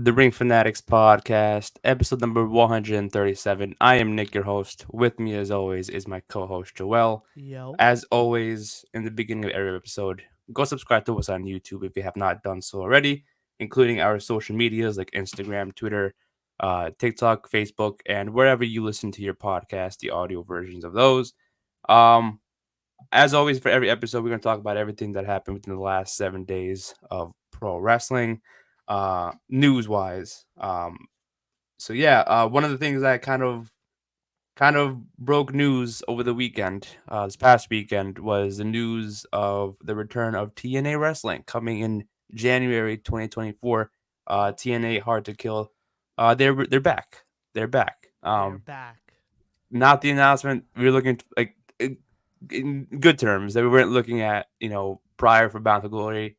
the Ring Fanatics podcast, episode number 137. I am Nick, your host. With me, as always, is my co host, Joel. Yo. As always, in the beginning of every episode, go subscribe to us on YouTube if you have not done so already, including our social medias like Instagram, Twitter, TikTok, Facebook, and wherever you listen to your podcast, the audio versions of those. Um, as always, for every episode, we're going to talk about everything that happened within the last 7 days of pro wrestling, news wise. One of the things that kind of broke news over the weekend, this past weekend, was the news of the return of TNA wrestling coming in January 2024. TNA Hard to Kill. They're back. They're back. They're back. Not the announcement we were looking like in good terms that we weren't looking at, prior for Bound for Glory.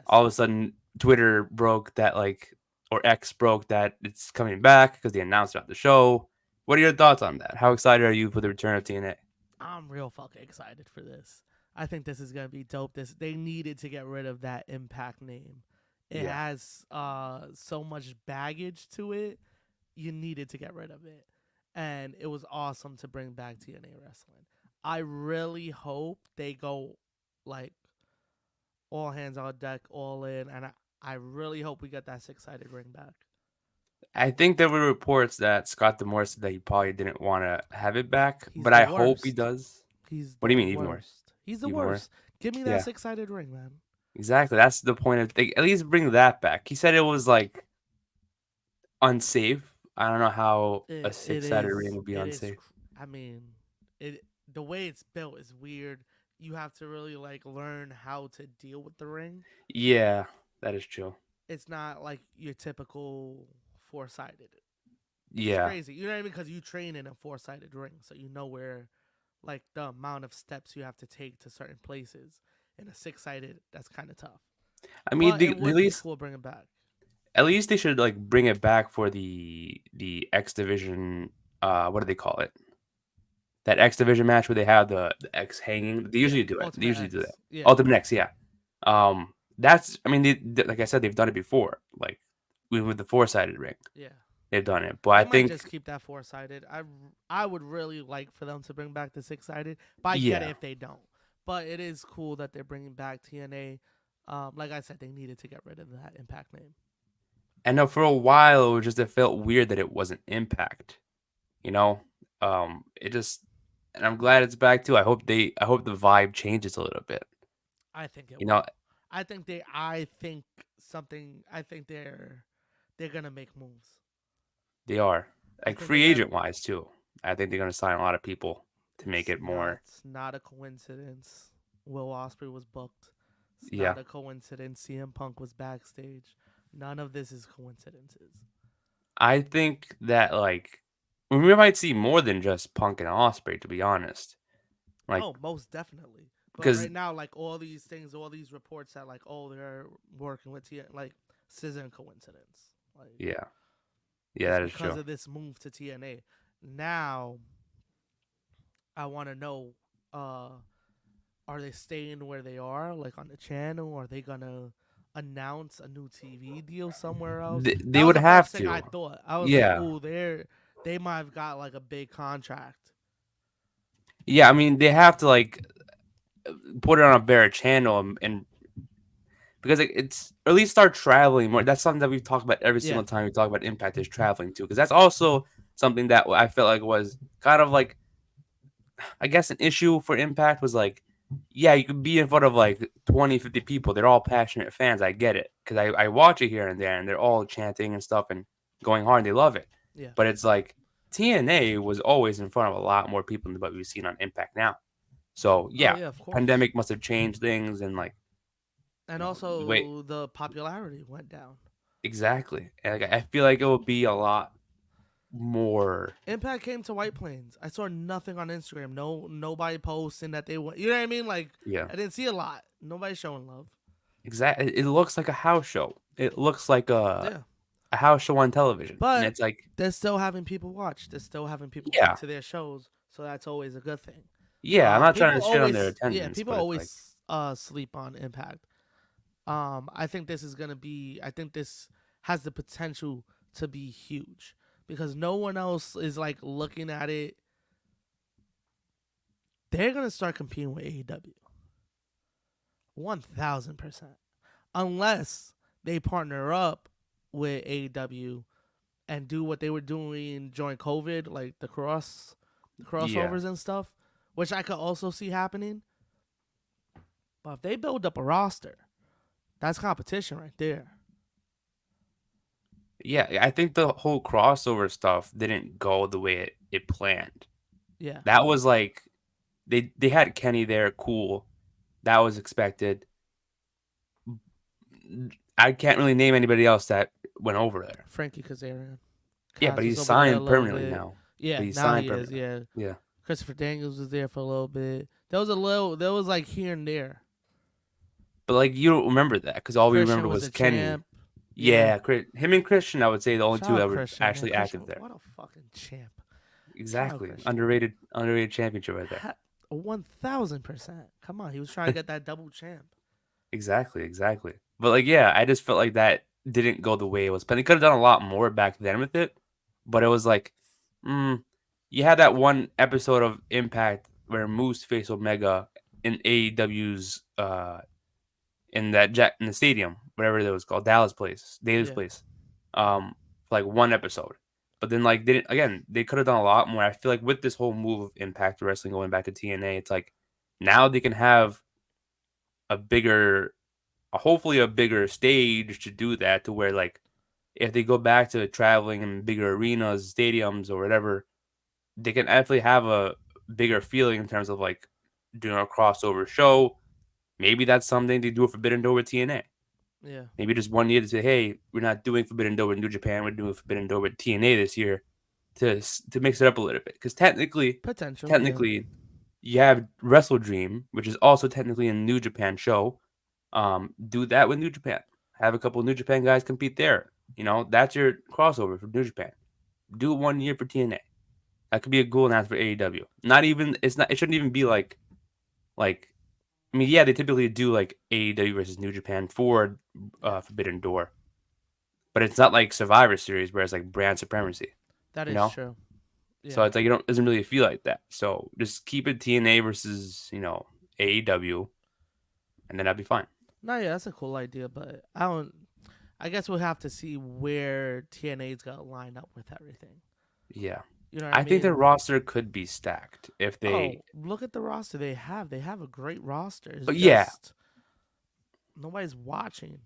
All Yes. of a sudden, Twitter broke that or X broke that it's coming back because they announced about the show. What are your thoughts on that? How excited are you for the return of TNA? I'm real fucking excited for this. I think this is gonna be dope. They needed to get rid of that Impact name. It Yeah, has so much baggage to it. You needed to get rid of it. And it was awesome to bring back TNA wrestling. I really hope they go like all hands on deck, all in, and I really hope we get that six-sided ring back. I think there were reports that Scott Demore said that he probably didn't want to have it back, He's but the I hope he worst. does. He's What do the you mean, even worse? worst. He's the Even worse? worst. Give me that Yeah, six-sided ring, man. exactly. That's the point of at least bring that back. He said it was like unsafe. I don't know how a It six-sided ring is. would be It is. unsafe. I mean, it. The way it's built is weird. You have to really like learn how to deal with the ring. Yeah, that is true. It's not like your typical four-sided. It's Yeah. crazy. You know what I mean? Because you train in a four-sided ring, so you know where, like, the amount of steps you have to take to certain places. In a six-sided, that's kind of tough. I mean, But they, it at would be least cool bringing back. at least they should like bring it back for the X division. What do they call it? That X division match where they have the X hanging. They Yeah, usually do it. They Ultimate usually do that. X. Yeah, Ultimate X, yeah. That's. I mean, like I said, they've done it before. Like with the four sided ring, yeah. they've done it. But I They might think, just keep that four sided. I would really like for them to bring back the six sided, but I get it yeah, if they don't. But it is cool that they're bringing back TNA. Like I said, they needed to get rid of that Impact name. I know for a while it felt weird that it wasn't Impact. You know, it just, and I'm glad it's back too. I hope the vibe changes a little bit. I think it You know, will. I think they. I think something. I think they're gonna make moves. they are I like think they're free gonna. agent wise too. I think they're gonna sign a lot of people to make It's it more. not a coincidence. Will Ospreay was booked. It's Yeah, not a coincidence. CM Punk was backstage. None of this is coincidences. I think that we might see more than just Punk and Osprey, to be honest. Like Oh, most definitely. But because right now, like all these things, all these reports that like, oh, they're working with TNA, like this isn't coincidence. Like yeah, yeah, it's that is because true. of this move to TNA. Now, I want to know, uh, are they staying where they are, like on the channel? Are they gonna announce a new TV deal somewhere else? They That was would the first have thing I to. thought. I was like, Yeah, oh, they might have got like a big contract. yeah. I mean, they have to put it on a better channel and because it's or at least start traveling more. That's something that we've talked about every Yeah, single time we talk about Impact is traveling too. Because that's also something that I felt like was kind of like I guess an issue for Impact was yeah, you could be in front of 20, 50 people. They're all passionate fans. I get it because I watch it here and there, and they're all chanting and stuff and going hard. They love it, yeah. but it's like TNA was always in front of a lot more people than what we've seen on Impact now. So Oh yeah, yeah, of course. pandemic must have changed things and And the way also the popularity went down. exactly. And I feel like it will be a lot more. Impact came to White Plains. I saw nothing on Instagram. Nobody posting that they went. You know what I mean? Like Yeah, I didn't see a lot. Nobody showing love. exactly. It looks like a house show. It looks like Yeah, a house show on television, and but it's like they're still having people watch. They're still having people come yeah, to their shows. So that's always a good thing. yeah. I'm not trying People to shit on their always, yeah, attendance, people but it's always sleep on Impact. I think this is gonna be. I think this has the potential to be huge because no one else is like looking at it. They're gonna start competing with AEW 1000%, unless they partner up with AEW and do what they were doing during COVID, like the Yeah. crossovers and stuff, which I could also see happening. But if they build up a roster, that's competition right there. Yeah, I think the whole crossover stuff didn't go the way it planned. Yeah, That was like they had Kenny there, cool. That was expected. I can't really name anybody else that went over there. Frankie Kazarian, Yeah, but Kaz was he's over there a signed little permanently bit. now. But Yeah, he's now signed he is. permanently. Yeah, Yeah. Christopher Daniels was there for a little bit. There was like here and there. But like you don't remember that because all we Christian remember was was the Kenny. champ. Yeah, Yeah, him and Christian, I would say the only shout two out that were Christian, man. actually Christian, active there. what a fucking champ. Shout out Exactly. Christian. Underrated championship right there. 1000%. Come on, he was trying to get that double champ. Exactly. But like, yeah, I just felt like that didn't go the way it was planned. They could have done a lot more back then with it, but it was like, mm, you had that one episode of Impact where Moose faced Omega in AEW's in the stadium, whatever it was called, Davis Yeah, Place, for like one episode. But then like they didn't again, they could have done a lot more. I feel like with this whole move of Impact Wrestling going back to TNA, it's like now they can have a bigger hopefully a bigger stage to do that to where like if they go back to traveling in bigger arenas, stadiums or whatever, they can actually have a bigger feeling in terms of like doing a crossover show. Maybe that's something they do a Forbidden Door with TNA. yeah. Maybe just one year to say, hey, we're not doing Forbidden Door with New Japan, we're doing Forbidden Door with TNA this year to mix it up a little bit. Because Potential, yeah. technically, you have Wrestle Dream, which is also technically a New Japan show. Do that with New Japan. Have a couple of New Japan guys compete there. You know, that's your crossover for New Japan. Do it 1 year for TNA. That could be a cool announcement for AEW. Not even it's not it shouldn't even be like I mean, yeah, they typically do like AEW versus New Japan for Yeah, Forbidden Door, but it's not like Survivor Series where it's like brand supremacy, that you is know. true. So Yeah. it's like you don't doesn't really feel like that. So just keep it TNA versus AEW, and then that'd be fine. No, yeah, that's a cool idea, but I don't. I guess we'll have to see where TNA's gonna line up with everything. Yeah, You know what I I think their mean? roster could be stacked if they. Oh, look at the roster they have. They have a great roster. It's But yeah, just nobody's watching,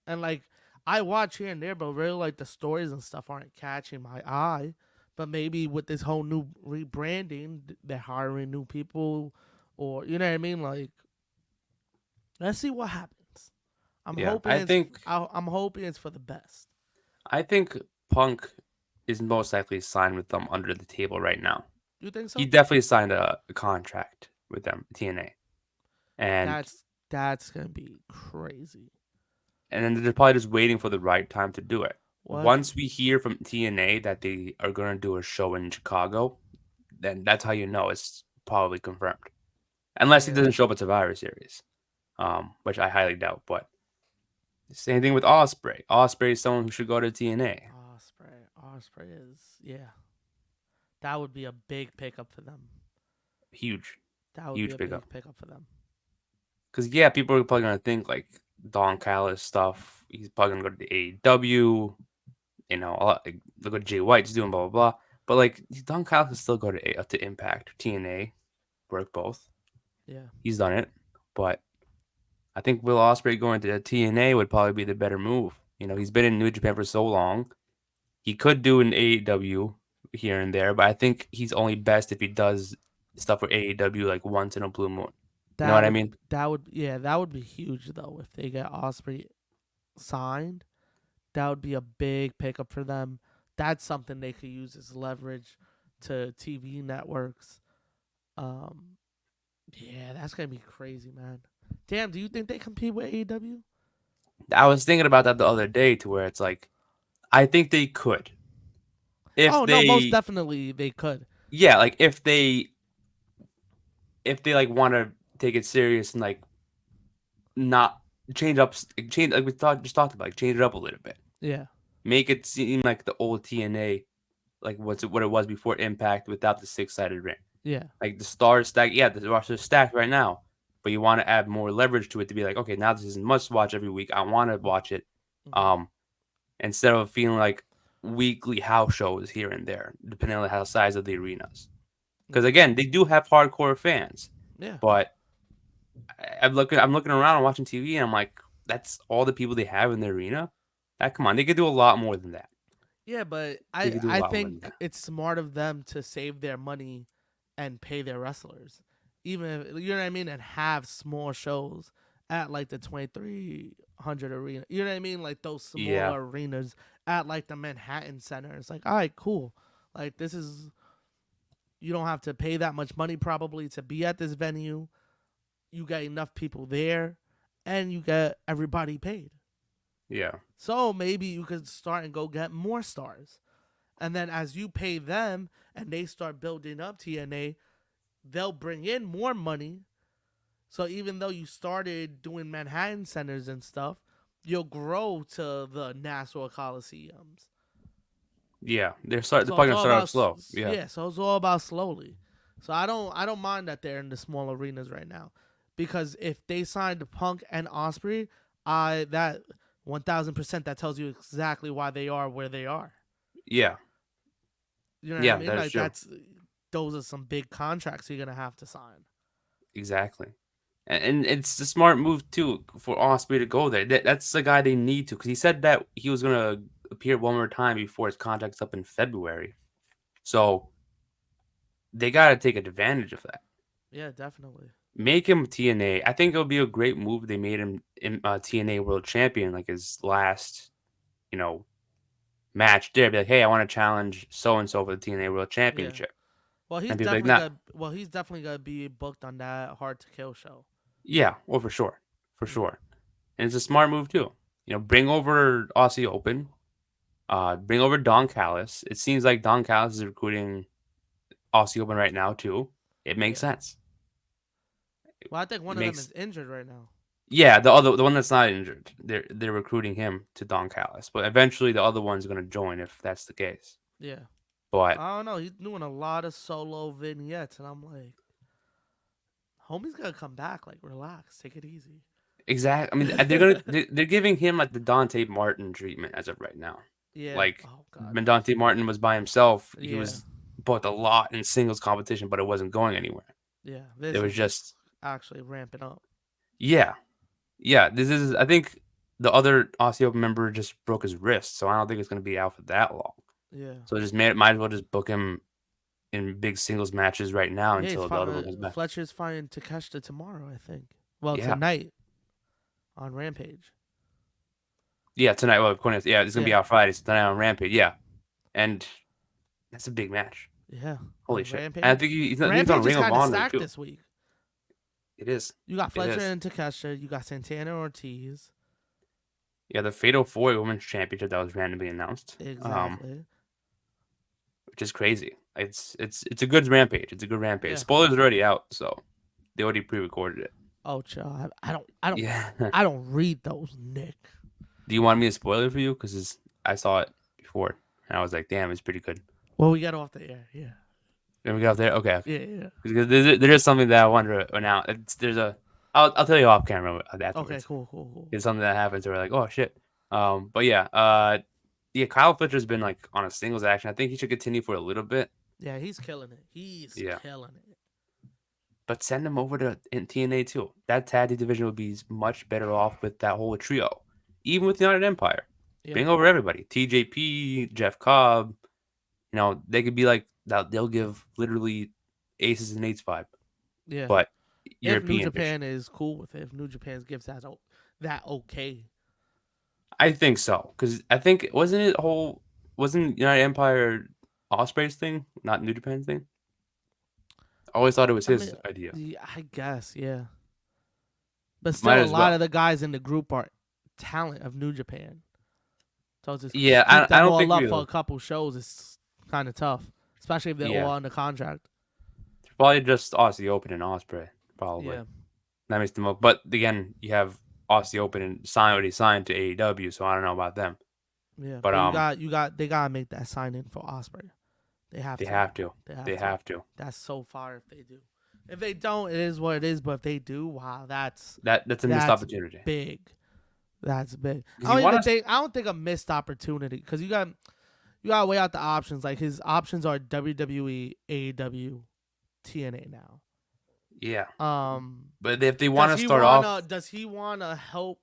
and like I watch here and there, but really like the stories and stuff aren't catching my eye. But maybe with this whole new rebranding, they're hiring new people, or you know what I mean. Like, let's see what happens. I'm yeah, hoping it's I'm hoping it's for the best. I think Punk is most likely signed with them under the table right now. You think He so? definitely signed a contract with them, TNA, and That's gonna be crazy. then they're probably just waiting for the right time to do it. What? Once we hear from TNA that they are going to do a show in Chicago, then that's how you know it's probably confirmed. Unless he Yeah. doesn't show up at Survivor Series, which I highly doubt. But same thing with Ospreay. Ospreay is someone who should go to TNA. Osprey. Osprey is yeah. That would be a big pickup for them. Huge, That would be huge a pickup. big pickup for them. Because yeah, people are probably gonna think like Don Callis stuff. He's probably gonna go to the AEW. You know, a lot, like, look what Jay White's doing, blah blah blah. But like Don Callis can still go to Impact, TNA, work both. Yeah. He's done it, but I think Will Ospreay going to TNA would probably be the better move. You know, he's been in New Japan for so long. He could do an AEW here and there, but I think he's only best if he does stuff for AEW like once in a blue moon. You know That what I would mean? that would be huge though if they get Osprey signed. That would be a big pickup for them. That's something they could use as leverage to TV networks. Um, yeah, that's gonna be crazy, man. Damn, do you think they compete with AEW? I was thinking about that the other day to where it's like I think they could if Oh no, most they definitely they could. yeah, like if they like want to take it serious and like not change like we talked about, like change it up a little bit. Yeah, make it seem like the old TNA, like what it was before Impact without the six-sided ring. Yeah. Like the stars stack, yeah, the roster's stacked right now, but you want to add more leverage to it to be like, okay, now this is must watch every week. I want to watch it, Hmm. um, instead of feeling like weekly house shows here and there, depending on how the size of the arenas. Because Yeah. again, they do have hardcore fans, Yeah. but I'm looking around and watching TV, and I'm like, that's all the people they have in the arena. That come on, they could do a lot more than that. Yeah, but They I could do a I lot more than think that. it's smart of them to save their money and pay their wrestlers, even if you know what I mean, and have small shows at like the 2300 arena. You know what I mean, like those Yeah, smaller arenas at like the Manhattan Center. It's like, all right, cool. Like this is you don't have to pay that much money probably to be at this venue. You get enough people there, and you get everybody paid. yeah, So maybe you could start and go get more stars. And then as you pay them and they start building up TNA, they'll bring in more money. So even though you started doing Manhattan centers and stuff, you'll grow to the Nassau Coliseums. yeah. They're So probably it's gonna all start off about slow. Yeah, yeah. So it's all about slowly. So I don't mind that they're in the small arenas right now, because if they signed Punk and Ospreay, I that 1000% that tells you exactly why they are where they are. yeah, You know what I yeah. mean? That is Like true. that's those are some big contracts you're gonna have to sign. Exactly. And it's a smart move too for Osprey to go there. That's the guy they need to, because he said that he was gonna appear one more time before his contract's up in February. So they gotta take advantage of that. Yeah, definitely. Make him TNA. I think it would be a great move. If they made him TNA World Champion, like his last, you know, match there. Be like, hey, I want to challenge so and so for the TNA World Yeah. Championship, Well, he's and people be like, definitely nah, gonna. Well, he's definitely gonna be booked on that Hard to Kill show. yeah, well, for sure, for Yeah. sure. And it's a smart move too. Bring over Aussie Open. Bring over Don Callis. It seems like Don Callis is recruiting Aussie Open right now too. It makes Yeah. sense. Well, I think It one of them makes is injured right now. Yeah, the one that's not injured. They're recruiting him to Don Callis, but eventually the other one's gonna join if that's the case. Yeah. But I don't know. He's doing a lot of solo vignettes, and I'm like, homie's gonna come back. Like, relax, take it easy. exact, I mean, they're giving him like the Dante Martin treatment as of right now. Yeah. Like Oh God. when Dante Martin was by himself, he Yeah. was both a lot in singles competition, but it wasn't going anywhere. Yeah. It This was is just actually ramping up. yeah, yeah. This is I think the other Aussie Open member just broke his wrist, so I don't think it's gonna be out for that long. Yeah. So just might as well just book him in big singles matches right now Yeah. until the other one comes back. Fletcher's fighting Takeshita tomorrow, I think. Well, Yeah. tonight on Rampage. Yeah, tonight. Well, yeah, it's gonna be Yeah. out Friday. So tonight on Rampage. Yeah, and that's a big match. Yeah. Holy On shit! And I Rampage. think he's on Rampage is Ring of kind of Honor stacked too. this week. It is. You got It Fletcher is. and Takeshita. You got Santana Ortiz. Yeah, the Fatal 4 Women's Championship that was randomly announced. Exactly. Which is crazy. It's a good Rampage. It's a good Rampage. Yeah. Spoilers are already out, so they already pre-recorded it. Oh, chill. I don't. Yeah. I don't read those, Nick. Do you want me to spoil it for you? Because I saw it before, and I was like, damn, it's pretty good. Well, we got off the air. Yeah. Then we got there. Okay, okay. Yeah. Yeah. Because there is something that I wonder now. There's a. I'll tell you off camera Okay. afterwards. Cool. Cool. Cool. It's something that happens where we're like, oh shit. But yeah. Yeah. Kyle Fletcher's been like on a singles action. I think he should continue for a little bit. Yeah, he's killing it. He's Yeah. killing it. But send him over to TNA too. That tag team division would be much better off with that whole trio, even with the United Empire. Yeah. Bring over everybody. TJP, Jeff Cobb. They could be like that. They'll give literally aces and eights vibe, Yeah. but If New European Japan is cool with it, if New Japan gives that okay. I think so, because I think wasn't United Empire Osprey's thing, not New Japan's thing. I always thought it was I mean, his idea. yeah, I guess, yeah. But Might still, a as lot well. of the guys in the group are talent of New Japan. So to Yeah, scoop I them don't think all up for we'll. a couple shows is kind of tough, especially if they're all Yeah, under contract. probably just Aussie Open and Osprey. Probably Yeah, that makes them up. But again, you have Aussie Open and already signed to AEW, so I don't know about them. Yeah, But but they gotta make that sign in for Osprey. They have they to. have to. They have They to. have to. That's so far if they do. If they don't, it is what it is. But if they do, wow, That's a missed that's opportunity. big. That's big. Because you want to. I don't think a missed opportunity because you gotta weigh out the options. Like his options are WWE, AEW, TNA now. Yeah. Um, But if they want to start off, does he wanna help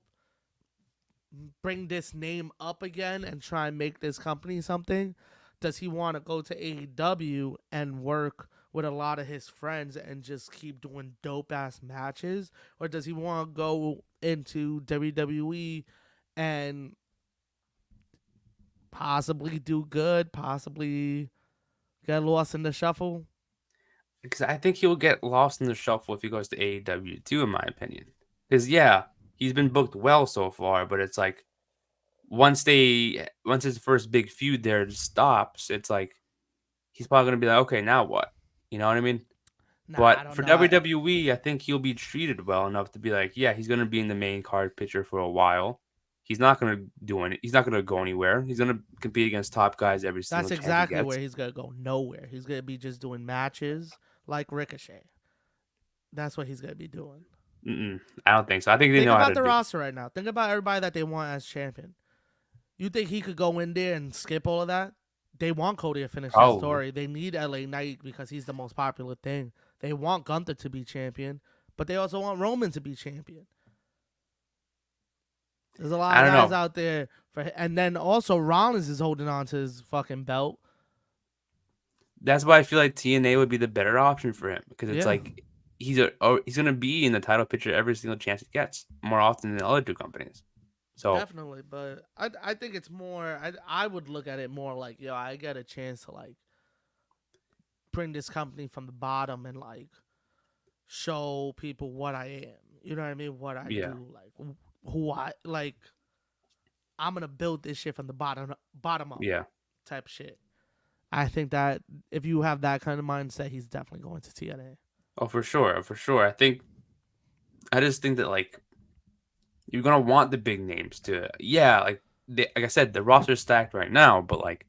bring this name up again and try and make this company something? Does he want to go to AEW and work with a lot of his friends and just keep doing dope ass matches? Or does he want to go into WWE and possibly do good, possibly get lost in the shuffle? because I think he'll get lost in the shuffle if he goes to AEW too, in my opinion. Because yeah, he's been booked well so far, but it's like once his first big feud there stops, it's like he's probably gonna be like, okay, now what? You know what I mean? Nah, I But don't for know. WWE, I think he'll be treated well enough to be like, yeah, he's gonna be in the main card picture for a while. He's not gonna do any. He's not gonna go anywhere. He's gonna compete against top guys every That's single chance he exactly gets. where he's gonna go. Nowhere. He's gonna be just doing matches like Ricochet. That's what he's gonna be doing. I don't think so. I think they Think know how about to the do. roster right now. Think about everybody that they want as champion. You think he could go in there and skip all of that? They want Cody to finish that Probably. story. They need LA Knight because he's the most popular thing. They want Gunther to be champion, but they also want Roman to be champion. There's a lot I of don't guys know. out there and then also Rollins is holding on to his fucking belt. That's why I feel like TNA would be the better option for him because it's Yeah, like he's gonna be in the title picture every single chance he gets, more often than the other two companies. So definitely. But I think it's more. I would look at it more like yo, I get a chance to like bring this company from the bottom and like show people what I am. You know what I mean? What I yeah, do, like who I like. I'm gonna build this shit from the bottom up yeah. type shit. I think that if you have that kind of mindset, he's definitely going to TNA. Oh, for sure, for sure. I just think that like you're gonna want the big names to, yeah, like I said, the roster's stacked right now, but like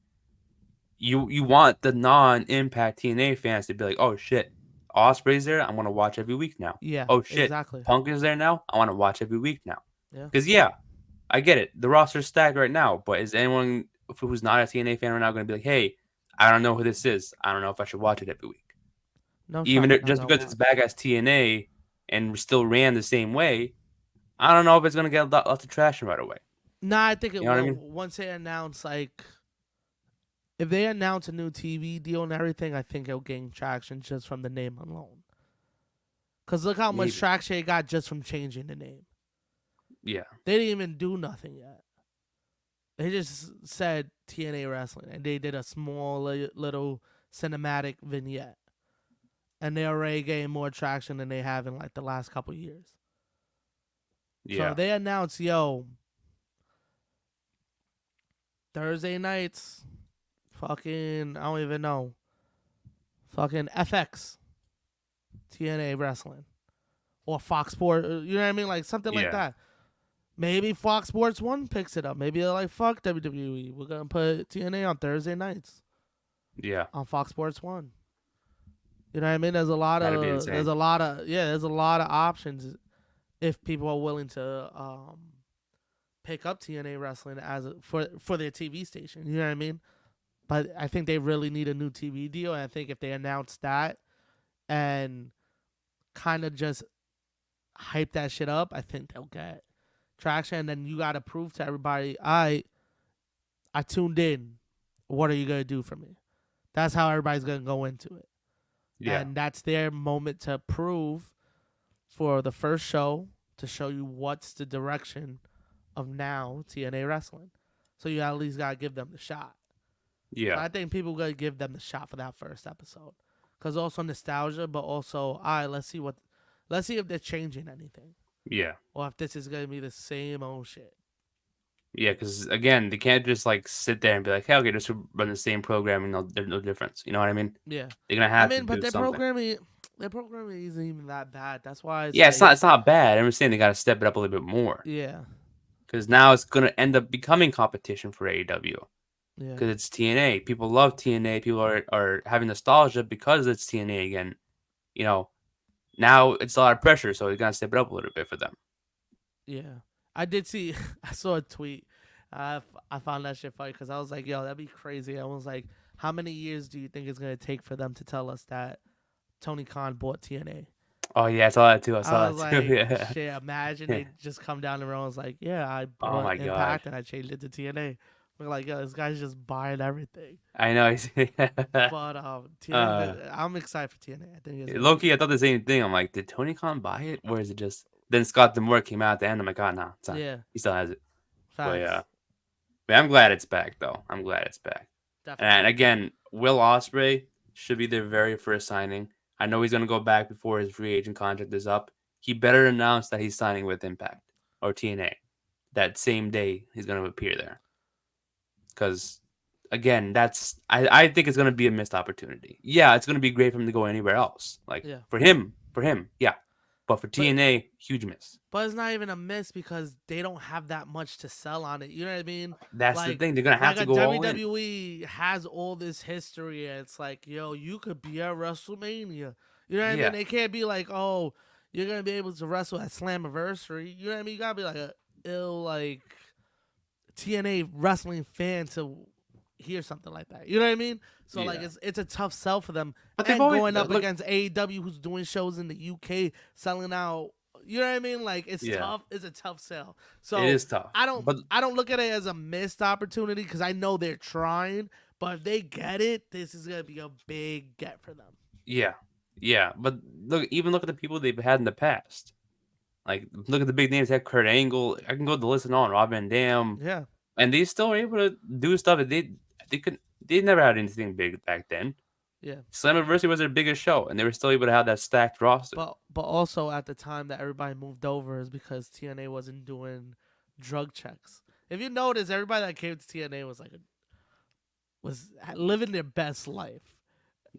you want the non-impact TNA fans to be like, oh shit, Osprey's there, I'm gonna watch every week now. Yeah, Oh shit, exactly. Punk is there now, I want to watch every week now. Yeah, Because yeah, I get it, the roster's stacked right now, but is anyone who's not a TNA fan right now gonna be like, hey, I don't know who this is, I don't know if I should watch it every week, no shot. even They're if, not just gonna because it's watch. back as TNA and still ran the same way. I don't know if it's gonna get lots of traction right away. Nah, I think it You know what I will mean? once they announce like if they announce a new TV deal and everything. I think it'll gain traction just from the name alone. Cause look how much Maybe. traction it got just from changing the name. Yeah. They didn't even do nothing yet. They just said TNA Wrestling and they did a small little cinematic vignette. And they already gained more traction than they have in like the last couple years. So Yeah. if they announce, yo, Thursday nights, fucking, I don't even know, fucking FX, TNA Wrestling, or Fox Sports, you know what I mean? Like something like Yeah. that. Maybe Fox Sports 1 picks it up. Maybe they're like, fuck WWE. We're going to put TNA on Thursday nights Yeah. on Fox Sports 1. You know what I mean? That'd be insane. There's a lot of options if people are willing to pick up TNA wrestling for their TV station. You know what I mean? But I think they really need a new TV deal. And I think if they announce that and kind of just hype that shit up, I think they'll get traction. And then you got to prove to everybody, I tuned in. What are you gonna do for me? That's how everybody's gonna go into it, Yeah. and that's their moment to prove for the first show to show you what's the direction of now TNA wrestling. So you at least gotta give them the shot. So Yeah. I think people gotta give them the shot for that first episode, cause also nostalgia, but also all right. Let's see if they're changing anything, Yeah. or if this is gonna be the same old shit. Yeah. Because again, they can't just like sit there and be like, hey, okay, just run the same programming. No, there's no difference. You know what I mean? Yeah, They're gonna I have to mean, but do something. their programming isn't even that bad. That's why it's Yeah. like, It's not bad. I'm just saying they gotta step it up a little bit more. yeah, because now it's gonna end up becoming competition for AEW Yeah, because it's TNA. People love TNA. People are having nostalgia because it's TNA again. You know, now it's a lot of pressure, so you gotta step it up a little bit for them. yeah. I did see. I saw a tweet. I found that shit funny because I was like, "Yo, that'd be crazy." I was like, "How many years do you think it's gonna take for them to tell us that Tony Khan bought TNA?" Oh yeah, I saw that too. I I saw was that too. like, Yeah. "Shit!" Imagine Yeah. they just come down the road. And was like, "Yeah, I Oh bought my god. Impact and I changed it to TNA." We're like, "Yo, this guy's just buying everything." I know. But TNA, uh, I'm excited for TNA. I think it's gonna low key, be I thought the same thing. I'm like, did Tony Khan buy it, or is it just? Then Scott Demore came out at the end. I'm like, oh no, it's not. yeah, He still has it. But yeah, facts. but I'm glad it's back though. I'm glad it's back. And Definitely. again, Will Ospreay should be their very first signing. I know he's gonna go back before his free agent contract is up. He better announce that he's signing with Impact or TNA that same day he's gonna appear there. Because again, I think it's gonna be a missed opportunity. Yeah, it's gonna be great for him to go anywhere else. Like Yeah, for him, yeah. But for but TNA, huge miss. but it's not even a miss because they don't have that much to sell on it. You know what I mean? That's the Like thing. They're gonna have like to a go all in. WWE has all this history and it's like, yo, you could be at WrestleMania. You know what I mean? Yeah, They can't be like, oh, you're gonna be able to wrestle at Slammiversary. You know what I mean? You gotta be like a ill like TNA wrestling fan to hear something like that. You know what I mean? So like yeah. it's a tough sell for them. But they've And always going up look. against AEW who's doing shows in the UK, selling out, you know what I mean? Like it's Yeah, tough. It's a tough sell. it So is tough. I don't But I don't look at it as a missed opportunity because I know they're trying. But if they get it, this is gonna be a big get for them. yeah, yeah. But look at the people they've had in the past. Like look at the big names. They had Kurt Angle. I can go the list and on. Rob Van Dam, Yeah, and they still were able to do stuff that they could. They never had anything big back then. yeah. Slammiversary was their biggest show, and they were still able to have that stacked roster. But also at the time that everybody moved over is because TNA wasn't doing drug checks. If you notice, everybody that came to TNA was like was living their best life,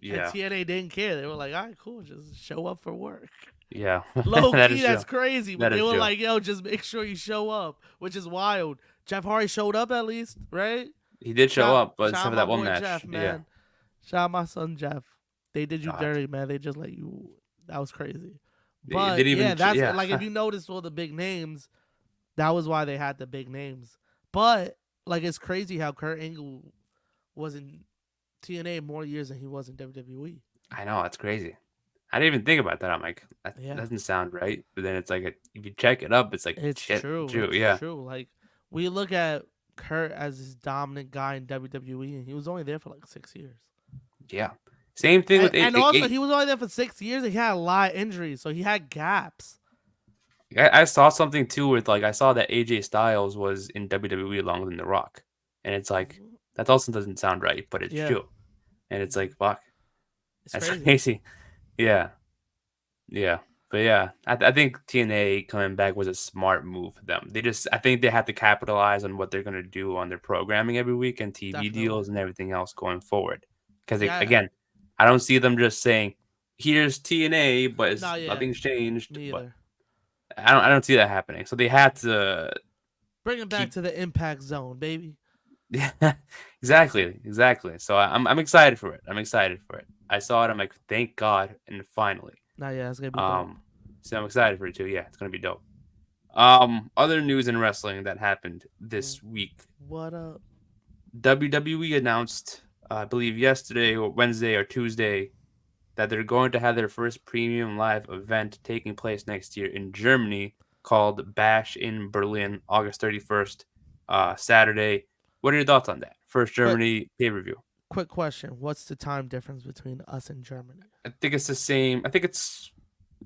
and Yeah, TNA didn't care. They were like, "All right, cool, just show up for work." yeah, Low that key, is true. that's crazy, but That they is were true. like, "Yo, just make sure you show up," which is wild. Jeff Hardy showed up at least, right? He did show up, but Shout except out for my that one boy match. Jeff, Yeah, man. Shout out my son Jeff. They did you God, dirty, man. They just let you. That was crazy. they But didn't yeah, even. that's Yeah, like if you notice all the big names, that was why they had the big names. But like it's crazy how Kurt Angle was in TNA more years than he was in WWE. I know that's crazy. I didn't even think about that. I'm like, that Yeah, doesn't sound right. But then it's like, if you check it up, it's like, it's shit, true. true. It's Yeah, true. Like we look at Kurt as this dominant guy in WWE, and he was only there for like 6 years. yeah. Same thing with And also, he was only there for 6 years. And he had a lot of injuries, so he had gaps. I saw something too with like I saw that AJ Styles was in WWE longer than The Rock, and it's like Mhm. that also doesn't sound right, but it's Yeah, true. And it's mhm. like, fuck, It's that's crazy. crazy. Yeah, yeah. But yeah, I think TNA coming back was a smart move for them. I think they have to capitalize on what they're gonna do on their programming every week and TV Definitely. deals and everything else going forward. Because Yeah. again, I don't see them just saying, "Here's TNA," but No, yeah. nothing's changed. Me But either. I don't see that happening. So they had to Bring him back keep. to the impact zone, baby. Yeah, exactly. So I'm excited for it. I'm excited for it. I saw it. I'm like, thank God, and finally. Nah, yeah, it's gonna be dope. Um, so I'm excited for it too. Yeah, it's gonna be dope. Other news in wrestling that happened this week. What up? WWE announced, I believe yesterday or Wednesday or Tuesday, that they're going to have their first premium live event taking place next year in Germany called Bash in Berlin, August 31st, Saturday. What are your thoughts on that? First Quick, Germany pay per view. quick question. What's the time difference between us and Germany? I think it's the same. I think it's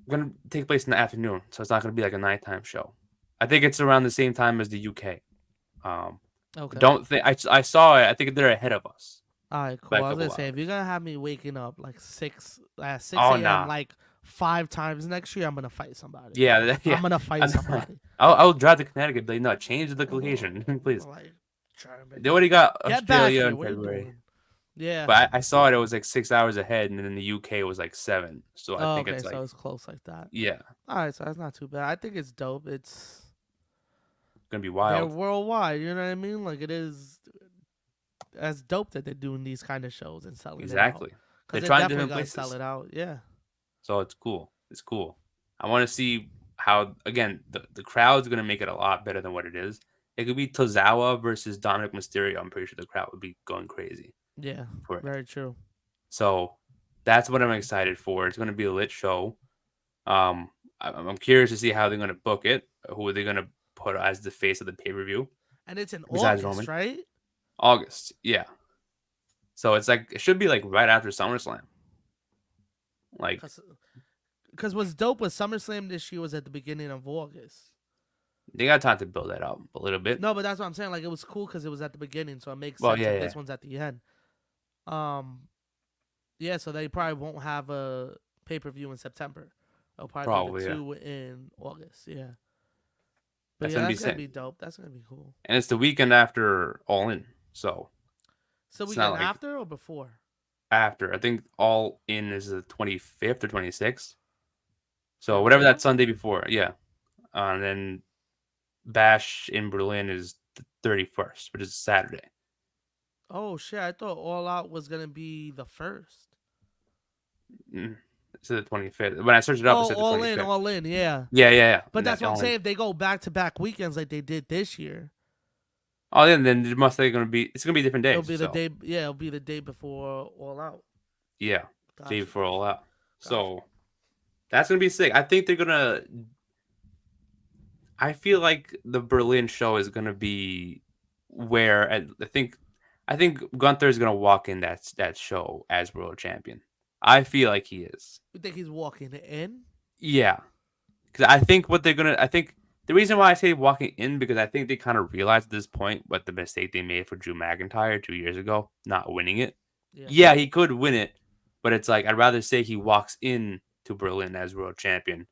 going to take place in the afternoon, so it's not going to be like a nighttime show. I think it's around the same time as the UK. Um, Okay. don't think I saw it. I think they're ahead of us All right, by cool. a I was gonna couple say if you're hours. gonna have me waking up like six Oh a.m. nah, like 5 times next year, I'm gonna fight somebody. yeah, I'm yeah. gonna fight somebody. I'll drive to Connecticut, but no, change the location, Oh, please. like They Germany, already got get back Australia here. in What are you February, doing? Yeah. but I saw it. It was like 6 hours ahead, and then in the UK it was like 7. So I Oh, think okay, it's so like, it's close like that. yeah, All right, so that's not too bad. I think it's dope. It's gonna be They're wild. worldwide. You know what I mean? Like it is. That's dope that they're doing these kind of shows and selling it out. Exactly. Cause They're they're trying definitely different gonna sell places, it out. Yeah. so it's cool. It's cool. I want to see how again the crowd's gonna make it a lot better than what it is. It could be Tozawa versus Dominic Mysterio. I'm pretty sure the crowd would be going crazy Yeah. for it. Very true. So that's what I'm excited for. It's gonna be a lit show. Um, I'm curious to see how they're gonna book it. Who are they gonna put as the face of the pay per view And it's in besides August, Roman? right? August, yeah. So it's like it should be like right after SummerSlam. Like Cause, Cause what's dope was SummerSlam this year was at the beginning of August. they got time to build that out a little bit. No, but that's what I'm saying. Like it was cool because it was at the beginning, so it makes Well, sense yeah, if yeah, this one's at the end. Um, yeah, so they probably won't have a pay per view in September. It'll probably be the probably, yeah. two in August. Yeah, but That's yeah, gonna be that's gonna sick, be dope. That's gonna be cool. and it's the weekend after All In, so So it's not weekend like after or before? after. I think All In is the 25th or 26th. For So whatever that real? Sunday before, yeah. And then Bash in Berlin is the 31st, which is Saturday. Oh shit! I thought All Out was gonna be the first. Mm. It's the 25th. When I searched it up, it Oh, said the all in, 25th. all in. Yeah, Yeah, yeah, yeah. but And that's that what I'm All In. saying. If they go back to back weekends like they did this year, Oh, yeah, then it must be gonna be. It's gonna be different it'll days. be the So day. Yeah, it'll be the day before All Out. yeah, day Gotcha, before All gotcha, Out. gotcha. So that's gonna be sick. I think they're gonna. I feel like the Berlin show is gonna be where I think Gunther is gonna walk in that show as world champion. I feel like he is. You think he's walking in? Yeah, because I think what they're gonna. I think the reason why I say walking in because I think they kind of realized at this point what the mistake they made for Drew McIntyre 2 years ago, not winning it. Yeah. Yeah, he could win it, but it's like I'd rather say he walks in to Berlin as world champion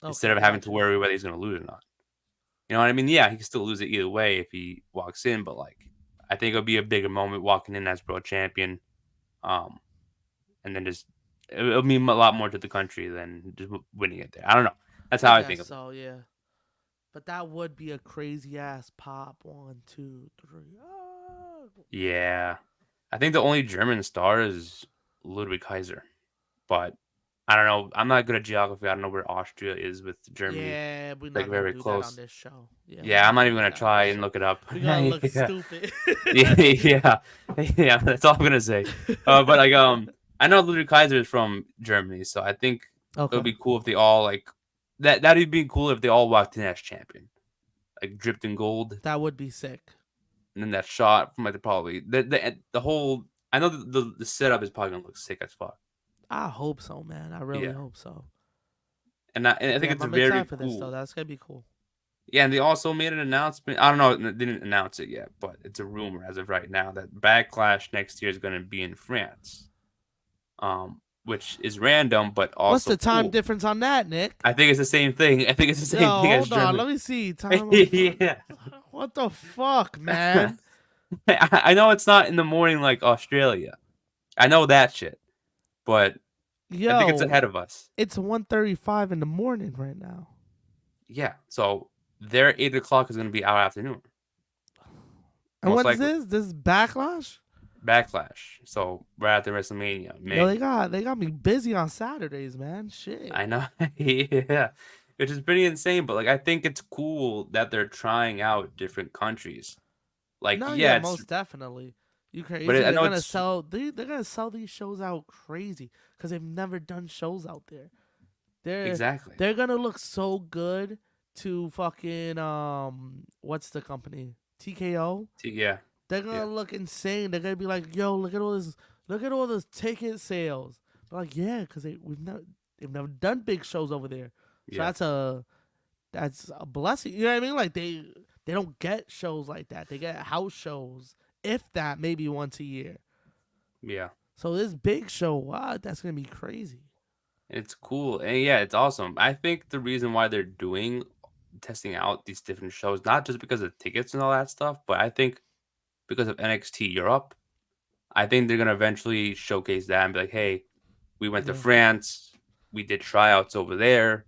instead Okay, of having to gotcha. worry whether he's gonna lose or not. You know what I mean? Yeah, he can still lose it either way if he walks in, but like I think it'll be a bigger moment walking in as world champion, um, and then just it'll mean a lot more to the country than just winning it there. I don't know. That's I how I guess think of it. so. Yeah. But that would be a crazy ass pop. One, two, three. Oh. Yeah, I think the only German star is Ludwig Kaiser, but I don't know. I'm not good at geography. I don't know where Austria is with Germany. Yeah, we're Like not gonna very do that on close. this show. Yeah, we're Yeah, I'm not not gonna even do gonna that on try this and show. look it up. We're gonna look Yeah, stupid. yeah, yeah. That's all I'm gonna say. But like, I know Ludwig Kaiser is from Germany, so I think it would Okay. be cool if they all like that. That'd be cool if they all walked in as champion, like dripped in gold, That would be sick. and then that shot from like the whole. I know the setup is probably gonna look sick as fuck. I hope so, man. I really Yeah, hope so. and I think Damn, it's I'm excited very for this though. cool. That's gonna be cool. Yeah, and they also made an announcement. I don't know, they didn't announce it yet, but it's a rumor as of right now that Backlash next year is going to be in France, which is random but What's also the time cool. difference on that, Nick? I think it's the same thing. I think it's the Yo, same thing as hold on. Germany. Let me see. Yeah, What the fuck, man? I know it's not in the morning like Australia. I know that shit, but I think it's Yo, ahead of us. it's 1:35 in the morning right now. Yeah, so their 8 o'clock is going to be our afternoon, And most what's likely. this? This is Backlash? Backlash. So right after WrestleMania, Yo, May. they got me busy on Saturdays, man. Shit. I know, yeah, which is pretty insane. But like, I think it's cool that they're trying out different countries. Like, No, yeah, yeah, it's, most definitely. You but crazy? I know it's They're gonna sell these shows out crazy because they've never done shows out there. They're exactly, they're gonna look so good to fucking what's the company TKO? yeah, They're gonna yeah, look insane. They're gonna be like, yo, look at all this ticket sales. But like, yeah, because they've never done big shows over there. So yeah, that's a blessing. You know what I mean? Like they don't get shows like that. They get house shows, if that, maybe once a year. yeah. So this big show, wow, that's gonna be crazy. It's cool, and yeah, it's awesome. I think the reason why they're doing testing out these different shows, not just because of tickets and all that stuff, but I think because of NXT Europe, I think they're gonna eventually showcase that and be like, hey, we went to Yeah, France, we did tryouts over there.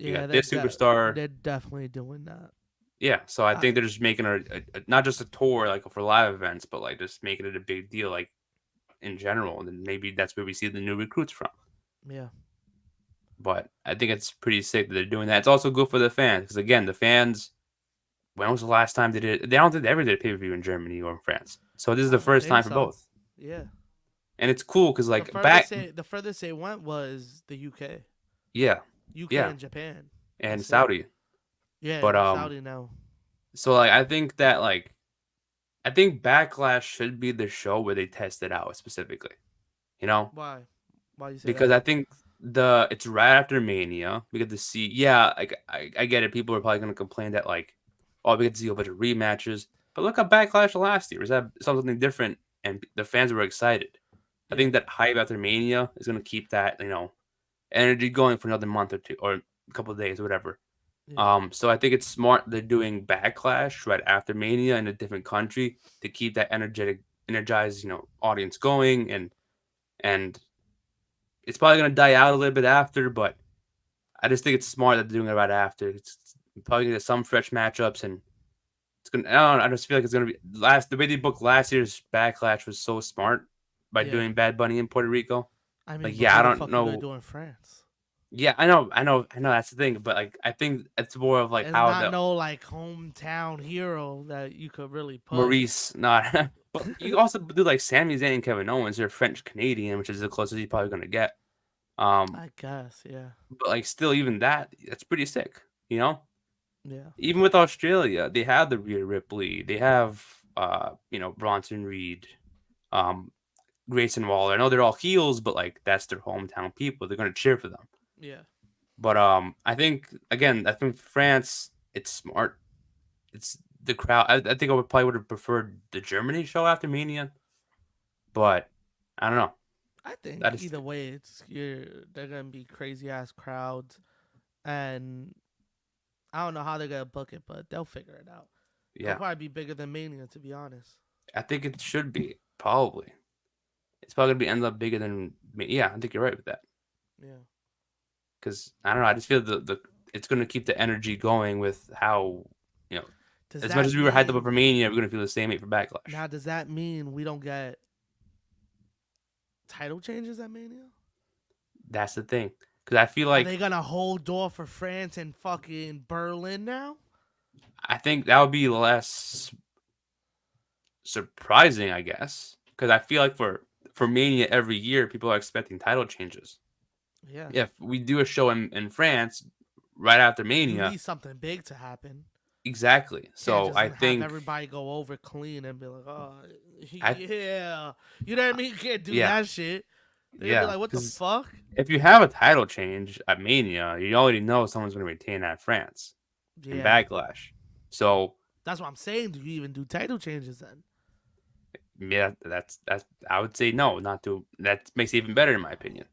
We yeah, got this superstar. they're definitely doing that. Yeah, so I I, think they're just making not just a tour like for live events, but like just making it a big deal like in general, and then maybe that's where we see the new recruits from. yeah. But I think it's pretty sick that they're doing that. It's also good for the fans because again, the fans. When was the last time they did it? They don't think they ever did a pay per view in Germany or in France. So this is I the don't first think time for so. both, Yeah. and it's cool because The like furthest back, they went was the UK, yeah, UK yeah, and Japan. and That's it. Saudi. Yeah, But and Saudi now. so like I think that like I think Backlash should be the show where they test it out specifically. You know, Why? Why you say because that? I think it's right after Mania. We get to see, yeah, like I get it. People are probably gonna complain that like, oh, we get to see a bunch of rematches. But look at Backlash last year. Was that something different? And the fans were excited. I Yeah, think that hype after Mania is gonna keep that energy going for another month or two or a couple of days or whatever. yeah, So I think it's smart they're doing Backlash right after Mania in a different country to keep that energized audience going and it's probably gonna die out a little bit after, but I just think it's smart that they're doing it right after. It's probably gonna get some fresh matchups, and it's gonna. I don't know, I just feel like it's gonna be last. The way they booked last year's Backlash was so smart by yeah. doing Bad Bunny in Puerto Rico. I Like, mean, but yeah, I what the don't fuck you gonna know. do in France? Yeah, I know. That's the thing, but like, I think it's more of like It's how not the no like hometown hero that you could really put. Maurice, not. But you also do like Sami Zayn and Kevin Owens. They're French Canadian, which is the closest you're probably gonna get. Um, I guess, yeah, but like, still, even that's pretty sick. You know, yeah, even with Australia, they have the Rhea Ripley, they have Bronson Reed, um, Grayson Waller. I know they're all heels, but like that's their hometown people. They're gonna cheer for them. yeah. But I think France, it's smart. It's the crowd. I think I would probably would have preferred the Germany show after Mania, but I don't know. I I think just either way, they're gonna be crazy ass crowds, and I don't know how they're gonna book it, but they'll figure it out. It'll yeah, probably be bigger than Mania, to be honest. I think it should be probably. It's probably gonna be end up bigger than yeah. I think you're right with that. Yeah. Because I don't know. I just feel the it's going to keep the energy going with how you know Does as much that as we were hyped up mean for Mania, we're going to feel the same way for Backlash. now? Does that mean we don't get title changes at Mania? That's the thing. Because I feel Are they like gonna hold door for France and fucking Berlin now? I think that would be less surprising, I guess. Because I feel like for Mania every year, people are expecting title changes. Yeah. If we do a show in France right after You Mania, need something big to happen. exactly. Can't So just I have think everybody go over clean and be like, oh, I yeah. You know what I mean? You can't do yeah that shit. They're gonna be yeah like, what the because fuck? if you have a title change at Mania, you already know someone's going to retain at France and Yeah. Backlash. So That's what I'm saying. Do you even do title changes then? yeah, that's I would say no, not to. That makes it even better in my opinion.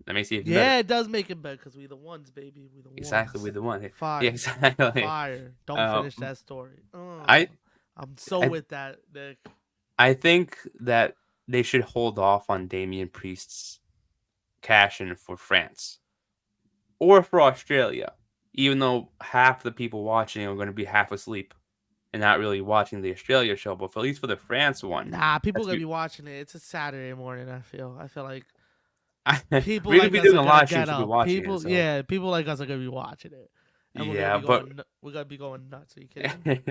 That makes it even better. Yeah, it does make it better because we the ones, baby. We the Exactly ones. with the one. Yeah, Fire. exactly. Fire. Don't Uh, finish that story. I I'm so I with that, Nick. I think that they should hold off on Damian Priest's cash in for France or for Australia, even though half the people watching are going to be half asleep and not really watching the Australia show. But for, at least for the France one, Nah, people that's gonna be watching it. It's a Saturday morning. I feel like people we're gonna like be us doing are a gonna live stream, get so we'll be up. watching it. People, So yeah, people like us are gonna be watching it, and yeah, but we're gonna be going nuts. Are you kidding me?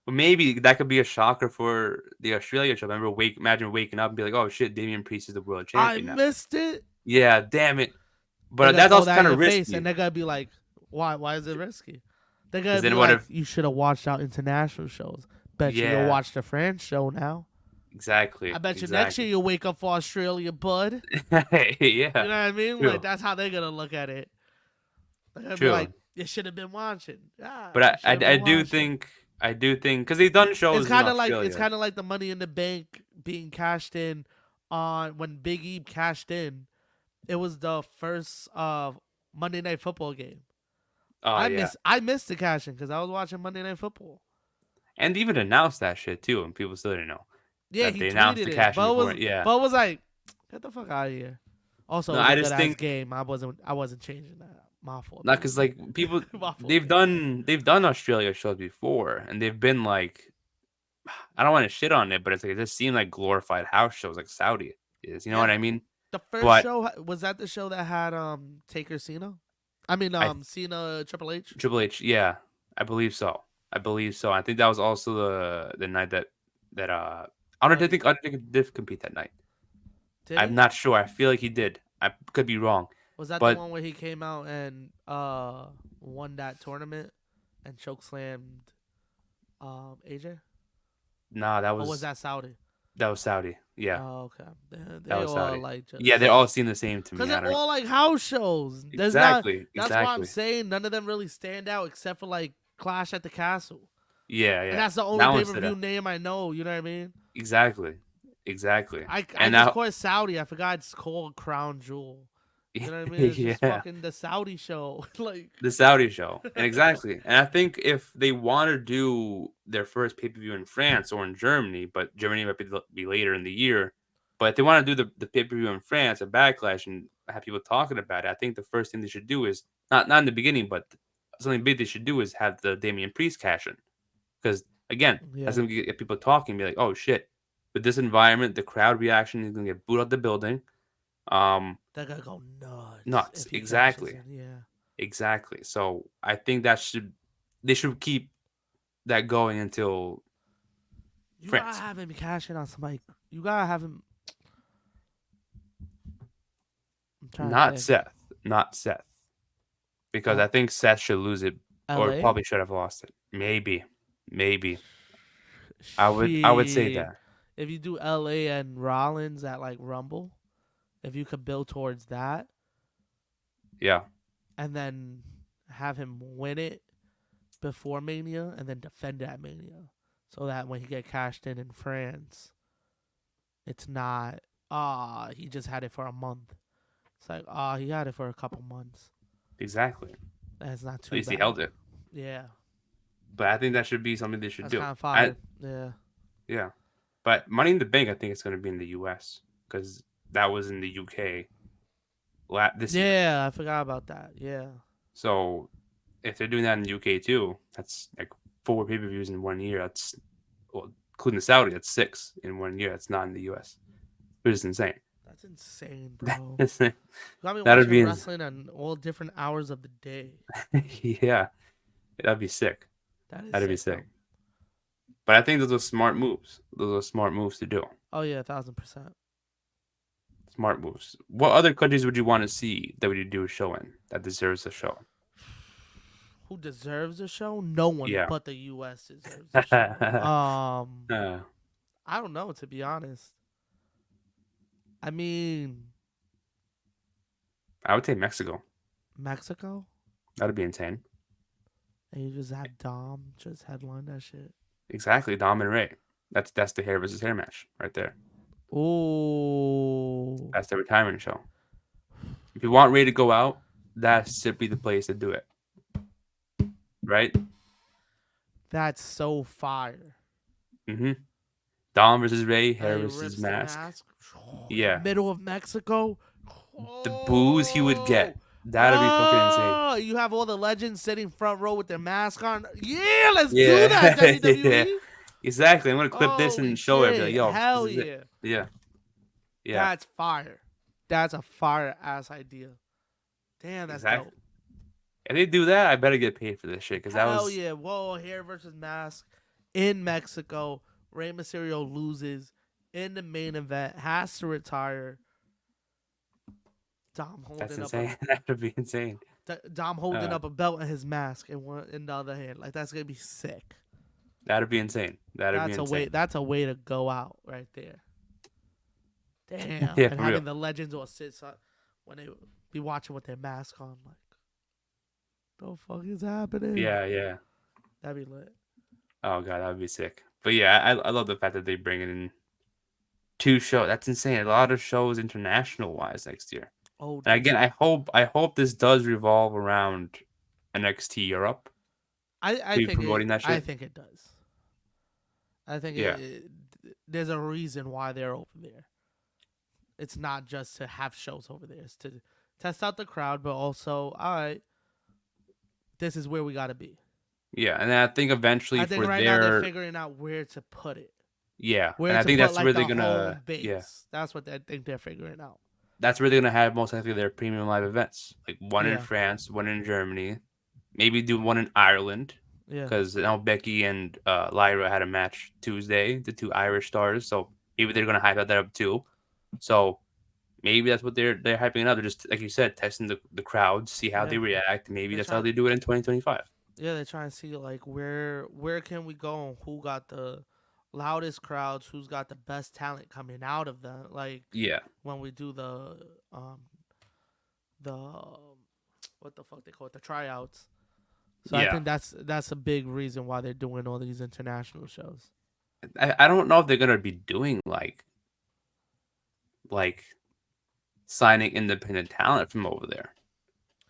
but maybe that could be a shocker for the Australia show. Imagine waking up and be like, "Oh shit, Damian Priest is the world I champion now." missed it. Yeah, damn it. They're But gonna that's throw also that in kind of your face, and risky they're gonna be like, "Why? Why is it risky?" They're because gonna be then what like, if? "You should have watched our international shows. Bet you you'll Yeah, watch the France show now. I exactly, bet you next year exactly. you'll wake up for Australia, bud." You Yeah, know what I mean? Like true, that's how they're gonna look at it. They're gonna be true. like, "You should have been watching. Ah, But you should have been watching." I do think because they've done shows in It's Australia. kind of like the Money in the Bank being cashed in on when Big E cashed in. It was the first Monday Night Football game. Oh yeah, I missed the cash in because I was watching Monday Night Football. and they even announced that shit too, and people still didn't know Yeah, that he they announced tweeted the it, cash in before. Yeah, was like, get the fuck out of here. Also, it no, was a I good just ass think game. I wasn't changing that. My fault. Not because like people My fault. they've done Australia shows before, and they've been like I don't want to shit on it, but it's like it just seemed like glorified house shows like Saudi is. You know what Yeah. I mean? The first But show was that the show that had Taker Cena? I mean I Cena Triple H. Triple H, yeah, I believe so. I believe so. I think that was also the night that Oh, Undertaker did compete that night. did I'm he? not sure. I feel like he did. I could be wrong, Was that the but one where he came out and won that tournament and chokeslammed AJ? nah, Or was that Saudi? that was Saudi. Yeah, Oh, okay. that They was all Saudi. like Yeah, they just all seem the same to because me. they're I don't know. all like house shows. There's not. Exactly, That's why I'm exactly. saying none of them really stand out except for like Clash at the Castle, Yeah, and yeah. that's the only That pay one per stood view out. name I know. You know what I mean? Exactly, exactly. I And just now, call it Saudi. I forgot it's called Crown Jewel. You know what I mean? It's just yeah, fucking the Saudi show. Like, the Saudi show, and exactly. And I think if they want to do their first pay per view in France or in Germany, but Germany might be later in the year, but if they want to do the pay per view in France, a backlash, and have people talking about it, I think the first thing they should do is not in the beginning, but something big they should do is have the Damian Priest cash in, because again, that's yeah, gonna get people talking, be like, oh shit, with this environment, the crowd reaction is gonna get booed out the building. they're gonna go nuts Nuts, if he cashes exactly. in. Yeah, Exactly. So I think they should keep that going until you gotta France. have him cash in on somebody. You gotta have him. I'm trying to Not think. Seth. Not Seth. Because I L- think Seth should lose it or L.A. probably should have lost it. Maybe. Maybe. I would say Shit. that. If you do L.A. and Rollins at like Rumble, if you could build towards that, Yeah. and then have him win it before Mania, and then defend it at Mania, so that when he get cashed in France, it's not he just had it for a month. It's like he had it for a couple months. Exactly. That's not At too least he bad. held it. Yeah, But I think that should be something they should that's do. kind of I fire. Yeah. Yeah. But Money in the Bank I think it's gonna be in the US because that was in the UK this year. Yeah, I forgot about that. Yeah. So if they're doing that in the UK too, that's like 4 pay-per-views in 1 year. That's well, including the Saudi, that's 6 in 1 year. That's not in the US, which is insane. That's insane, bro. That'd You got me be watching wrestling on all different hours of the day. yeah, that'd be sick. That is That'd be sick, though. sick. But I think those are smart moves. Those are smart moves to do. Oh yeah, 1,000%. Smart moves. What other countries would you want to see WWE do a show in that deserves a show? Who deserves a show? No one Yeah. but the U.S. deserves a show. Uh, I don't know, to be honest. I mean, I would say Mexico. Mexico, That'd be insane. and you just have Dom just headline that shit. Exactly, Dom and Ray. That's the hair versus hair match right there. Ooh, That's the retirement show. If you want Ray to go out, that's simply the place to do it. Right? that's so fire. Mm-hmm. Dom versus Ray, And hair he versus rips the mask. mask. In the Yeah. middle of Mexico. The booze he would Oh, get. That'd be fucking insane. you have all the legends sitting front row with their mask on. Yeah, let's do that, Yeah. yeah. WWE. Exactly. I'm gonna clip this Holy and show it. Be like, shit. yo, this Hell is it. yeah. Yeah. Yeah. That's fire. That's a fire ass idea. Damn, that's Exactly. dope. If they do that, I better get paid for this shit because that Hell was yeah. Whoa, hair versus mask in Mexico. Rey Mysterio loses in the main event, has to retire. Dom that's holding up insane. That would be insane. Dom holding Uh, up a belt and his mask in the other hand. Like, that's gonna be sick. that'd be insane. That'd be insane. That's a way to go out right there. Damn. Yeah, And for real. having the legends all sit when they be watching with their mask on, like, the fuck is happening? Yeah, yeah. That'd be lit. Oh god, that would be sick. But yeah, I love the fact that they bring it in 2 shows. That's insane. A lot of shows international wise next year. Oh, And dude. again, I hope this does revolve around NXT Europe. Be promoting that I shit. think it does. I think Yeah, there's a reason why they're over there. It's not just to have shows over there. It's to test out the crowd, but also, all right, this is where we got to be. Yeah, and then I think eventually I think for right now they're their figuring out where to put it, yeah, and where I to think put that's like where they're the gonna home yeah, base. That's what I think they're figuring out. that's where they're gonna have most likely their premium live events, like one in Yeah, France, one in Germany, maybe do one in Ireland, yeah, because now Becky and Lyra had a match Tuesday, the two Irish stars, so maybe they're gonna hype that up too. So maybe that's what they're hyping it up. They're just like you said, testing the crowd, see how yeah. they react. Maybe They're that's how trying. they do it in 2025. Yeah, they're trying to see like where can we go and who got the loudest crowds, who's got the best talent coming out of them. Like Yeah, when we do um the what the fuck they call it, the tryouts. So I yeah. think that's a big reason why they're doing all these international shows. I don't know if they're gonna be doing like signing independent talent from over there.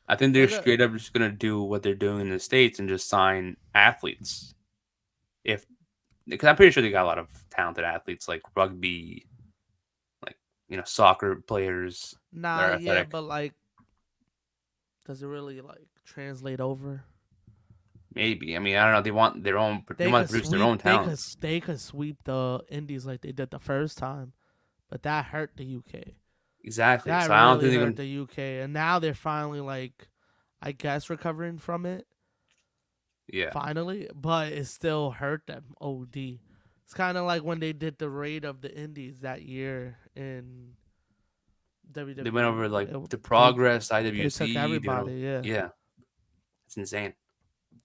I think they're They're good. straight up just gonna do what they're doing in the states and just sign athletes. If because I'm pretty sure they got a lot of talented athletes like rugby, like soccer players that Nah, are yeah, athletic. but like, does it really like translate over? Maybe, I mean, I don't know. They want their own. They They want could to produce their sweep. own talents. They could sweep the Indies like they did the first time, but that hurt the UK. Exactly. That So I don't really think they're hurt gonna. the UK, and now they're finally like, I guess recovering from it. Yeah, Finally, but it still hurt them. OD. It's kind of like when they did the raid of the Indies that year in they went WWE. over like the They Progress, they took IWC. everybody, yeah. Yeah, it's insane.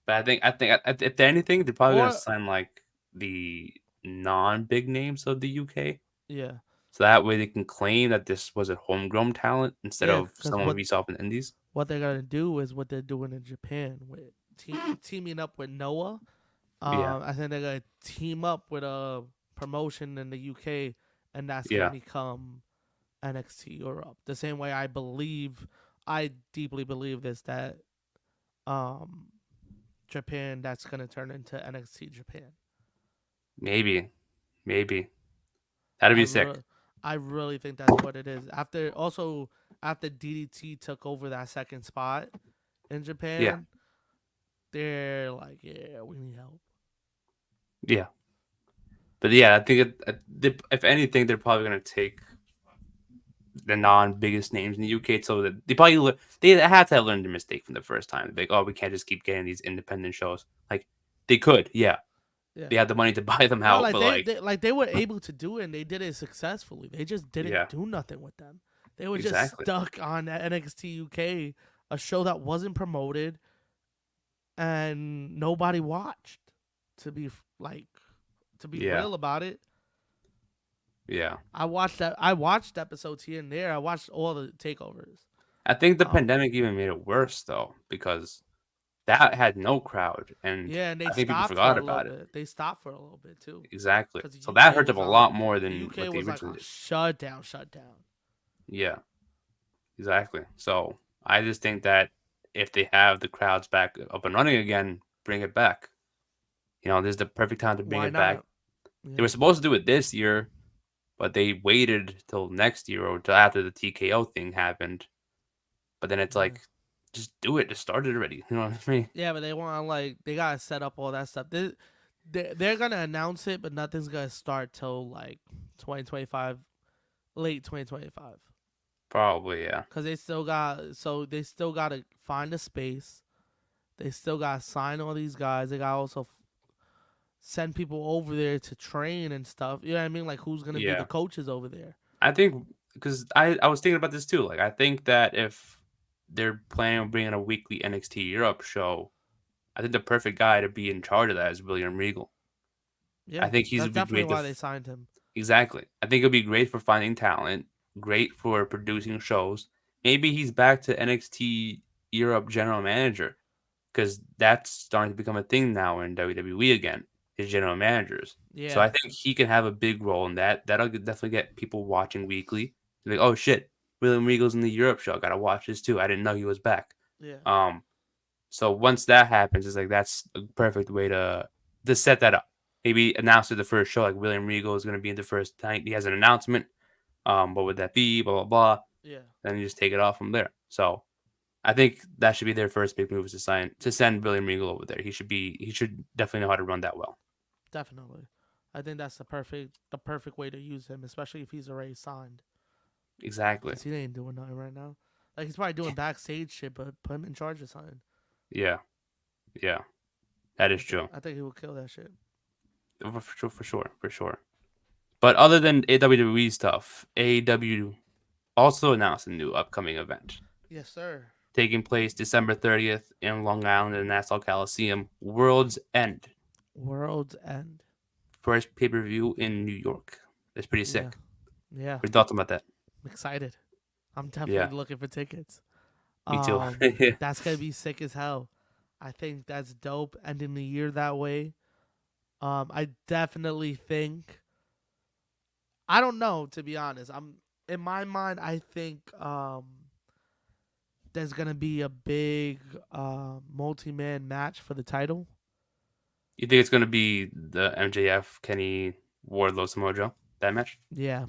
But I think if anything, they're probably gonna Or sign like the non-big names of the UK, yeah, so that way they can claim that this was a homegrown talent instead yeah, of because someone we saw from the Indies. what they're gonna do is what they're doing in Japan with teaming up with Noah. Yeah, I think they're gonna team up with a promotion in the UK, and that's gonna yeah, become NXT Europe. The same way I deeply believe this that um Japan that's gonna turn into NXT Japan. maybe, maybe that'd I be sick. re- I really think that's what it is. After DDT took over that second spot in Yeah, Japan, they're like, yeah, we need help. yeah, but yeah, I think if anything, they're probably gonna take the non-biggest names in the UK, so that they had to have learned their mistake from the first time. Like, oh, we can't just keep getting these independent shows. Like, they could, yeah, Yeah. they had the money to buy them No, out, but like, they were able to do it and they did it successfully. They just didn't yeah, do nothing with them. They were just exactly, stuck on NXT UK, a show that wasn't promoted and nobody watched. To be like to be yeah, real about it, yeah. I watched episodes here and there. I watched all the takeovers. I think the Um, pandemic even made it worse though, because that had no crowd, and yeah, and they I think people stopped for forgot a little about it. bit. They stopped for a little bit too, Exactly. because the So that UK hurt them was a on. lot more The than UK what they was like originally on did. shut down. Yeah, exactly. So I just think that if they have the crowds back up and running again, bring it back. This is the perfect time to bring Why it back. not? They were Yeah, supposed to do it this year, but they waited till next year or till after the TKO thing happened. But then it's yeah. like, just do it. Just start it already. You know what I mean? Yeah, but they want like they gotta set up all that stuff. They're gonna announce it, but nothing's gonna start till like 2025, late 2025, Probably, yeah. because they still gotta find a space. They still gotta sign all these guys. They gotta also send people over there to train and stuff. You know what I mean? Like who's gonna be the Yeah. coaches over there? I think because I was thinking about this too. Like, I think that if they're planning on bringing a weekly NXT Europe show, I think the perfect guy to be in charge of that is William Regal. I Yeah, think he's that's would be definitely great to why they signed him. exactly. I think it'd be great for finding talent, great for producing shows. Maybe he's back to NXT Europe general manager because that's starting to become a thing now in WWE again. His general managers. So I Yeah, think he can have a big role in that. That'll definitely get people watching weekly. Like, oh shit, William Regal's in the Europe show. Gotta watch this too. I didn't know he was back. yeah, Um, so once that happens, it's like that's a perfect way to set that up. Maybe announce it the first show, like William Regal is going to be in the first night. He has an announcement. What would that be? Blah blah blah. yeah. Then you just take it off from there. So I think that should be their first big move is to send William Regal over there. He should definitely know how to run that well. Definitely. I think that's the perfect way to use him, especially if he's already signed, Exactly. because he ain't doing nothing right now. Like he's probably doing backstage shit, but put him in charge of something. Yeah. Yeah. That I is think true. I think he will kill that shit. For sure. For sure. For sure. But other than AWE stuff, AEW also announced a new upcoming event Yes, sir. taking place December 30th in Long Island in the Nassau Coliseum. World's End. World's End. First pay per view in New York. It's pretty Yeah, sick. yeah. What are your thoughts about that? I'm excited. I'm Yeah, definitely looking for tickets. me too. That's gonna be sick as hell. I think that's dope. Ending the year that way. I definitely think. I don't know, to be honest. I'm in my mind. I think there's gonna be a big multi-man match for the title. You think it's going to be the MJF, Kenny, Wardlow, Samoa Joe? That match? Yeah,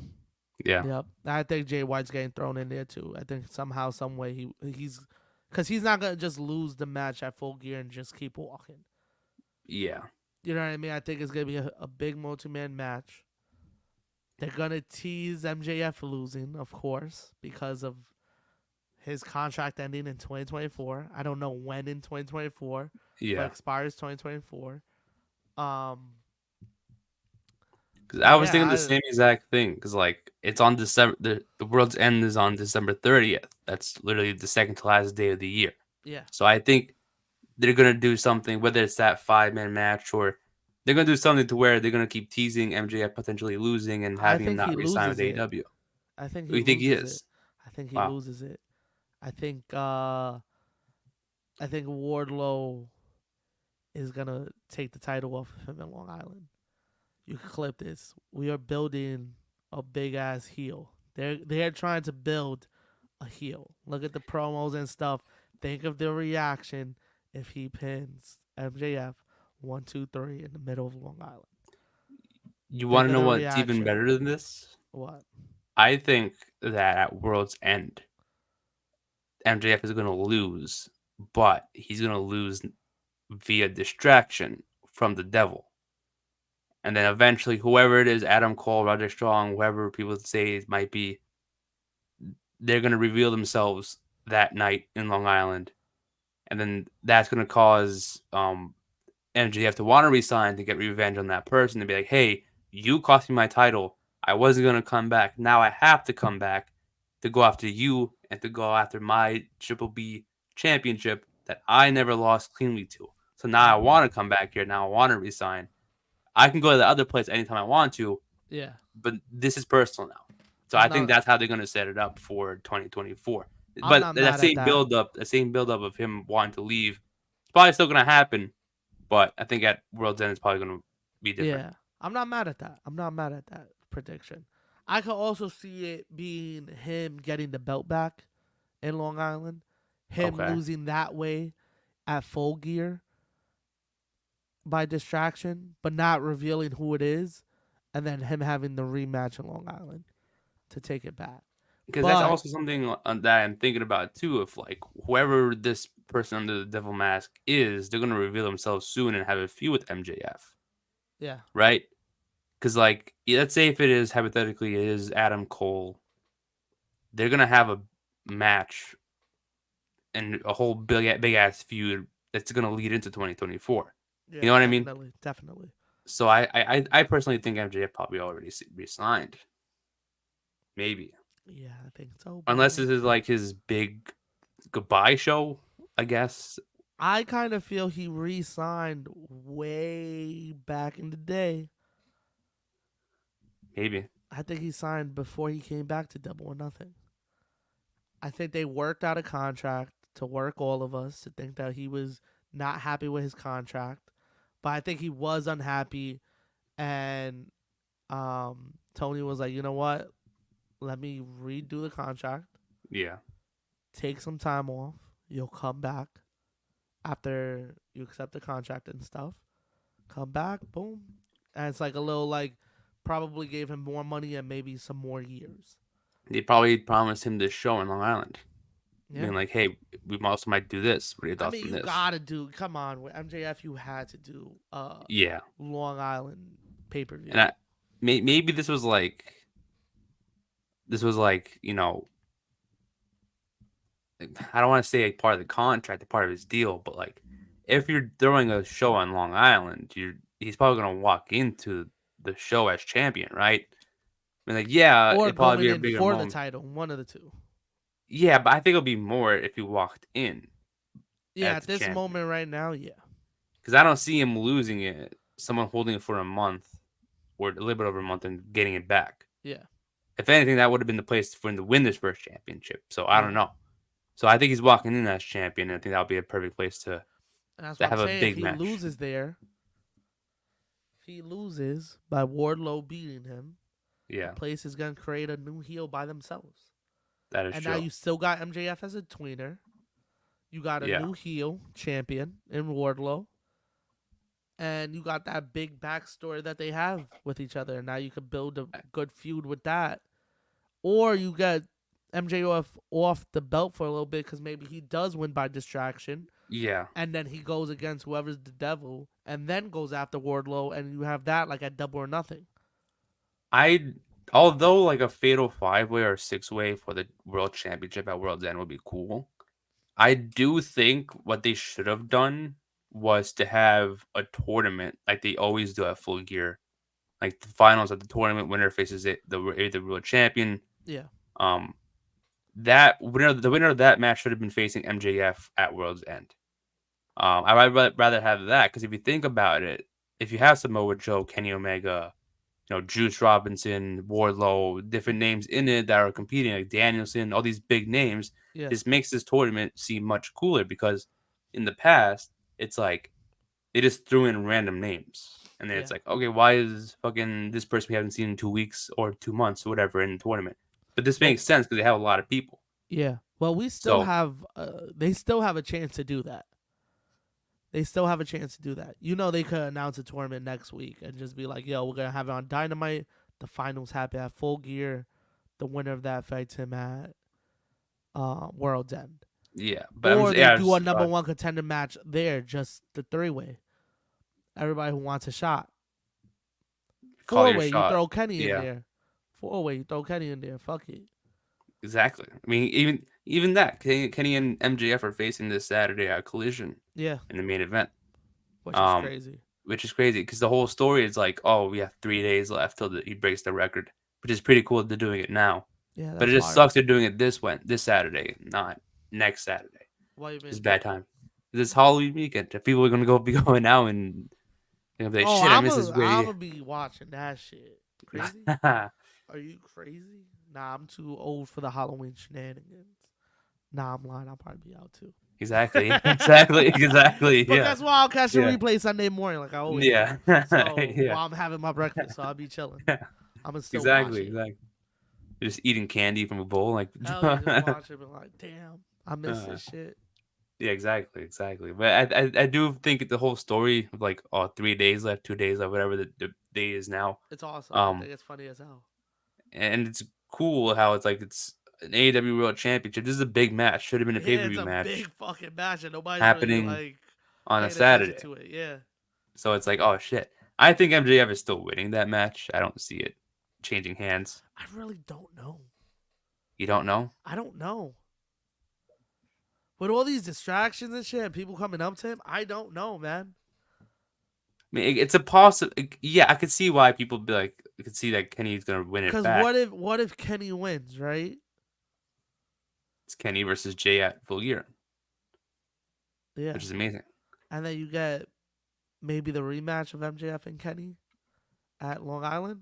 Yeah. yep. I think Jay White's getting thrown in there too. I think somehow, some way he's because he's not gonna just lose the match at Full Gear and just keep walking. Yeah. You know what I mean? I think it's gonna be a big multi-man match. They're gonna tease MJF losing, of course, because of his contract ending in 2024. I don't know when in 2024, but Yeah. expires 2024. Um, Because but I was yeah, thinking the same exact thing. Because, like, it's on December, the World's End is on December 30th. That's literally the second to last day of the year. yeah, So I think they're going to do something, whether it's that 5 man match or they're going to do something to where they're going to keep teasing MJF potentially losing and I having him think not he resign with loses it. AEW. I think Who do he you think he loses it. is? I think he Wow. loses it. I think I think Wardlow is gonna take the title off of him in Long Island. You can clip this. We are building a big ass heel. They're trying to build a heel. Look at the promos and stuff. Think of the reaction if he pins MJF 1, 2, 3 in the middle of Long Island. You want Think to of know the what's even reaction. better than this? What? I think that at World's End, MJF is going to lose, but he's going to lose via distraction from the devil. And then eventually, whoever it is, Adam Cole, Roger Strong, whoever people say it might be, they're going to reveal themselves that night in Long Island. And then that's going to cause MJF to want to resign to get revenge on that person to be like, hey, you cost me my title. I wasn't going to come back. Now I have to come back to go after you and to go after my Triple B championship that I never lost cleanly to. So now I Mm-hmm. want to come back here. Now I want to resign. I can go to the other place anytime I want to, Yeah. but this is personal now. So I'm I think not. that's how they're going to set it up for 2024. I'm But not that mad at same that. build up, of him wanting to leave, it's probably still going to happen. But I think at World's End it's probably going to be different. Yeah. I'm not mad at that. I'm not mad at that prediction. I could also see it being him getting the belt back in Long Island, him Okay. losing that way at Full Gear by distraction, but not revealing who it is, and then him having the rematch in Long Island to take it back. Because that's But also something that I'm thinking about too. If like whoever this person under the devil mask is, they're going to reveal themselves soon and have a feud with MJF, yeah, right? Because like let's say if it is hypothetically it is Adam Cole, they're going to have a match and a whole big ass feud that's going to lead into 2024. You yeah, know what I mean? definitely, definitely. So I personally think MJF probably already resigned. Maybe. Yeah, I think so, Unless bro. this is like his big goodbye show, I guess. I kind of feel he re-signed way back in the day. Maybe. I think he signed before he came back to Double or Nothing. I think they worked out a contract to work all of us to think that he was not happy with his contract, but I think he was unhappy, and Tony was like, you know what? Let me redo the contract. Yeah. Take some time off. You'll come back after you accept the contract and stuff. Come back, boom, and it's like a little like probably gave him more money and maybe some more years. They probably promised him this show in Long Island. Yeah. being like, "Hey, we also might do this. What are your I thoughts mean, on you this?" gotta do. Come on, with MJF, you had to do Yeah, Long Island pay per and view. maybe this was like I don't want to say like part of the contract, a part of his deal, but like if you're throwing a show on Long Island, he's probably gonna walk into the show as champion, right? I mean, like, yeah, Or it'd probably going be a in bigger for the moment. title, one of the two. Yeah, but I think it'll be more if he walked in Yeah, as at the this champion, moment right now, yeah. because I don't see him losing it. Someone holding it for a month or a little bit over a month and getting it back. Yeah. If anything, that would have been the place for him to win this first championship. So I don't Yeah. know. So I think he's walking in as champion, and I think that would be a perfect place And that's to what I'm have a saying. If big he match. loses there, if he loses by Wardlow beating him, the Yeah, place is gonna create a new heel by themselves. that is And now true. you still got MJF as a tweener. You got a Yeah, new heel champion in Wardlow. And you got that big backstory that they have with each other. And now you could build a good feud with that. Or you get MJF off the belt for a little bit because maybe he does win by distraction. yeah. And then he goes against whoever's the devil and then goes after Wardlow. And you have that like at Double or Nothing. I although like a fatal 5-way or 6-way for the world championship at World's End would be cool. I do think what they should have done was to have a tournament like they always do at Full Gear, like the finals of the tournament. Winner faces the world champion. Yeah. Um, the winner of that match should have been facing MJF at World's End. I'd rather have that because if you think about it, if you have Samoa Joe, Kenny Omega, Juice Robinson, Wardlow, different names in it that are competing, like Danielson, all these big names. Yeah. This makes this tournament seem much cooler because in the past, it's like they just threw in random names. And then it's Yeah. like, okay, why is fucking this person we haven't seen in 2 weeks or 2 months or whatever in the tournament? But this Well, makes sense because they have a lot of people. yeah. Well, we still So, have, they still have a chance to do that. They still have a chance to do that. You know, they could announce a tournament next week and just be like, yo, we're going to have it on Dynamite. The finals happen at Full Gear. The winner of that fights him at World's End. yeah. But Or they yeah, do a number one contender match there, just the 3-way. Everybody who wants a shot. call your 4-way, you shot. throw Kenny in Yeah. there. 4-way, you throw Kenny in there. Fuck it. Exactly. I mean, even that Kenny and MJF are facing this Saturday at Collision Yeah, in the main event. which is Um, crazy. which is crazy because the whole story is like, oh, we have 3 days left till he breaks the record, which is pretty cool that they're doing it now. Yeah, But that's it just fire. sucks they're doing it this Saturday, not next Saturday. What you It's mean? bad time. This Halloween weekend, people are gonna be going out and they're gonna be like, Oh, shit, I miss this I'm great. gonna be watching that shit. Crazy? Are you crazy? Nah, I'm too old for the Halloween shenanigans. Nah, I'm lying. I'll probably be out too. Exactly, exactly, exactly. But Yeah, guess what? I'll catch the yeah, replay Sunday morning like I always do. yeah, So yeah, while I'm having my breakfast, so I'll be chilling. yeah. I'm gonna still watch Exactly, it. exactly. You're just eating candy from a bowl, like. Hell yeah, just watch it and like, damn, I miss uh, this shit. yeah, exactly, exactly. But I do think the whole story of like, oh, 3 days left, 2 days left, whatever the day is now. It's awesome. I Um, think it's funny as hell. and it's cool how it's like it's an AEW World Championship. This is a big match. Should have been a pay Yeah, per it's view a match big fucking match and nobody's really happening like on a paying attention Saturday. to it. Yeah. So it's like, oh shit. I think MJF is still winning that match. I don't see it changing hands. I really don't know. You don't know? I don't know. With all these distractions and shit, and people coming up to him, I don't know, man. I mean, it's a possible. Yeah, I could see why people be like, I could see that Kenny's gonna win it Cause back. what if Kenny wins, right? It's Kenny versus Jay at Full Gear, Yeah. which is amazing. And then you get maybe the rematch of MJF and Kenny at Long Island.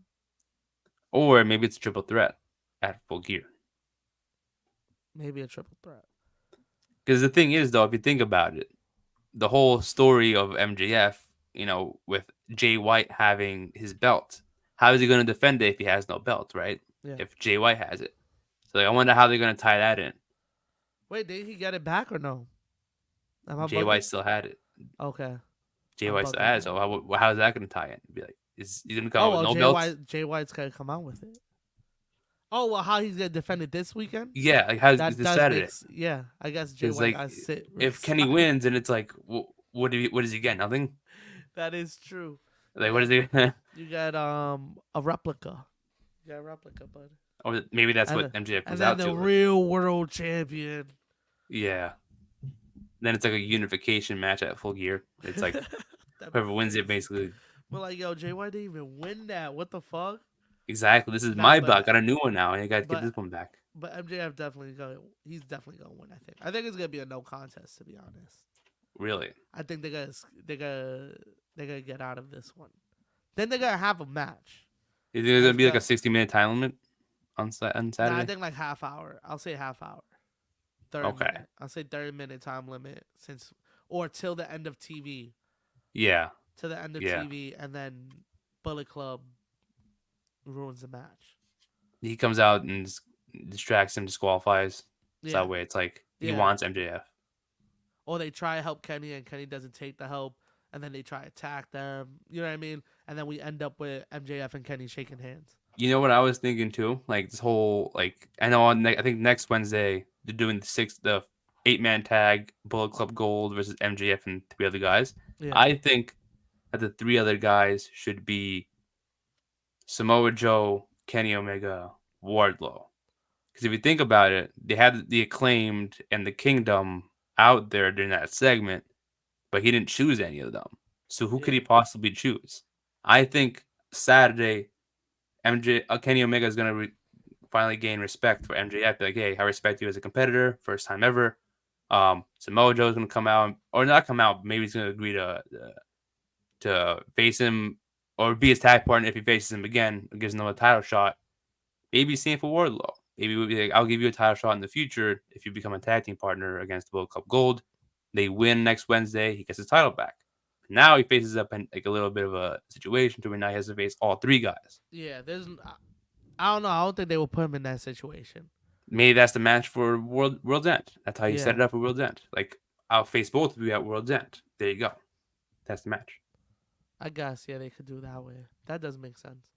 Or maybe it's a triple threat at Full Gear. Maybe a triple threat. Because the thing is, though, if you think about it, the whole story of MJF, with Jay White having his belt, how is he going to defend it if he has no belt, right? Yeah. If Jay White has it. So like, I wonder how they're going to tie that in. Wait, did he get it back or no? Am I Jay White bugging? still had it. Okay. Jay I'm White still bugging had it. then. So how's that going to tie in? Be like, is he going to come Oh out with well, no belt? Jay White's gonna come out with it. Oh well, how he's gonna defend it this weekend? Yeah, like how's That this does make Saturday? yeah. I guess Jay Because White like got sit if Kenny ringside. wins and it's like, what does he get? Nothing. That is true. Like what is And he? you got a replica. You got a replica, bud. Or maybe that's And what MJF and comes then out the to. Like, real world champion. yeah. Then it's like a unification match at Full Gear. It's like That'd be whoever wins it crazy. basically. But like, yo, Jay White didn't even win that. What the fuck? Exactly. This is Nah, my belt. Got a new one now, and you got to get but this one back. but MJF definitely going. He's definitely gonna win. I think. I think it's gonna be a no contest. To be honest, Really? I think they're gonna get out of this one. Then they're gonna have a match. Is it I gonna be like a felt. 60-minute time limit on Nah, I Saturday? think like half hour. I'll say half hour. 30 Okay. minute. I'll say 30-minute time limit since or till the end of TV. Yeah. To the end of Yeah. TV, and then Bullet Club ruins the match. He comes out and distracts him, disqualifies. So Yeah, that way, it's like he yeah. wants MJF. Or they try to help Kenny, and Kenny doesn't take the help, and then they try to attack them. You know what I mean? And then we end up with MJF and Kenny shaking hands. You know what I was thinking too? Like this whole like I know I think next Wednesday they're doing the 8-man tag Bullet Club Gold versus MJF and three other guys. Yeah, I think that the three other guys should be Samoa Joe, Kenny Omega, Wardlow. Because if you think about it, they had the Acclaimed and the Kingdom out there during that segment, but he didn't choose any of them. So who could yeah, he possibly choose? I think Saturday, Kenny Omega is gonna finally gain respect for MJF. Be like, hey, I respect you as a competitor, first time ever. Samoa Joe's gonna come out, or not come out. Maybe he's gonna agree to face him or be his tag partner if he faces him again, gives him a title shot. Maybe same for Wardlow. Maybe we'll be like, I'll give you a title shot in the future if you become a tag team partner against the World Cup Gold. They win next Wednesday. He gets his title back. Now he faces up in like a little bit of a situation to where now he has to face all three guys. yeah. I don't know. I don't think they will put him in that situation. Maybe that's the match for World's End. That's how you set Yeah, it up for World's End. Like I'll face both of you at World's End. There you go. That's the match. I guess. Yeah, they could do that way. That does make sense.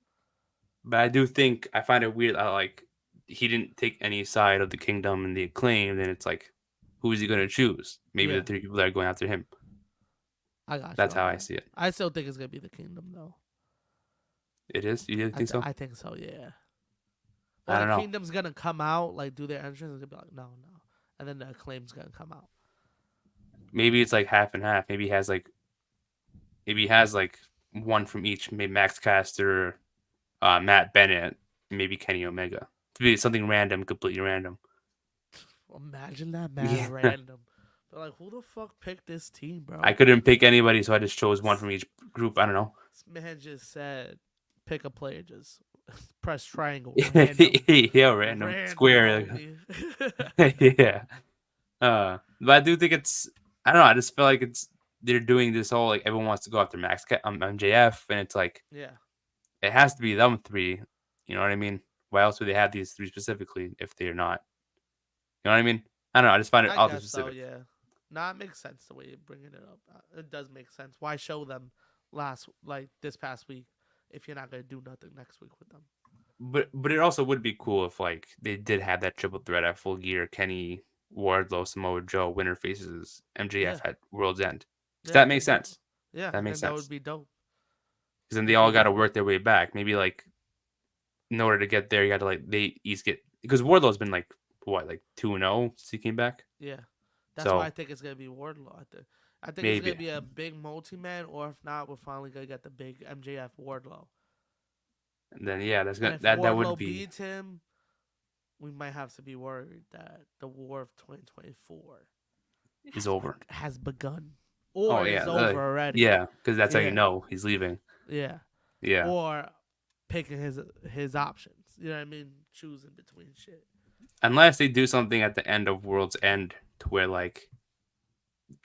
But I do think I find it weird that like he didn't take any side of the Kingdom and the Acclaim. Then it's like, who is he going to choose? Maybe the Yeah, three people that are going after him. I got you That's on how I that. see it. I still think it's gonna be the Kingdom though. It is. You didn't think so? I think so. Yeah. Or I the don't know. Kingdom's gonna come out, like do their entrance, and gonna be like, no, no, and then the Acclaim's gonna come out. Maybe it's like half and half. Maybe he has like one from each. Maybe Max Caster, Matt Bennett, maybe Kenny Omega. To be something random, completely random. Imagine that mad Yeah. random. They're like, who the fuck picked this team, I bro? couldn't pick anybody, so I just chose one This, from each group. I don't know. this man just said, pick a player, just press triangle, random, Yeah, random random, square. homie. Yeah. But I do think it's. I don't know. I just feel like it's they're doing this whole like everyone wants to go after MJF, and it's like Yeah, it has to be them three. You know what I mean? Why else would they have these three specifically if they're not? You know what I mean? I don't know. I just find it I oddly guess so. specific. Yeah, nah, it makes sense the way you're bringing it up. It does make sense. Why show them this past week if you're not gonna do nothing next week with them? But it also would be cool if like they did have that triple threat at Full Gear: Kenny, Wardlow, Samoa Joe, winner faces Yeah, MJF at World's End. Because yeah, that I makes think that. sense. Yeah, That I makes think that would sense. be dope. Because then they It all gives got to them. work their way back. Maybe like in order to get there, you got to like they each get because Wardlow's been like what like 2-0 since he came back. Yeah, that's why I So think it's gonna be Wardlow. I think it's maybe gonna be a big multi man, or if not, we're finally gonna get the big MJF Wardlow. and then yeah, And if that would Wardlow be beats him, we might have to be worried that the War of 2024 is over. has begun, Oh or yeah, is over already. yeah, because that's how you Yeah, know he's leaving. yeah, Yeah, or picking his options. You know what I mean? Choosing between shit. unless they do something at the end of World's End to where like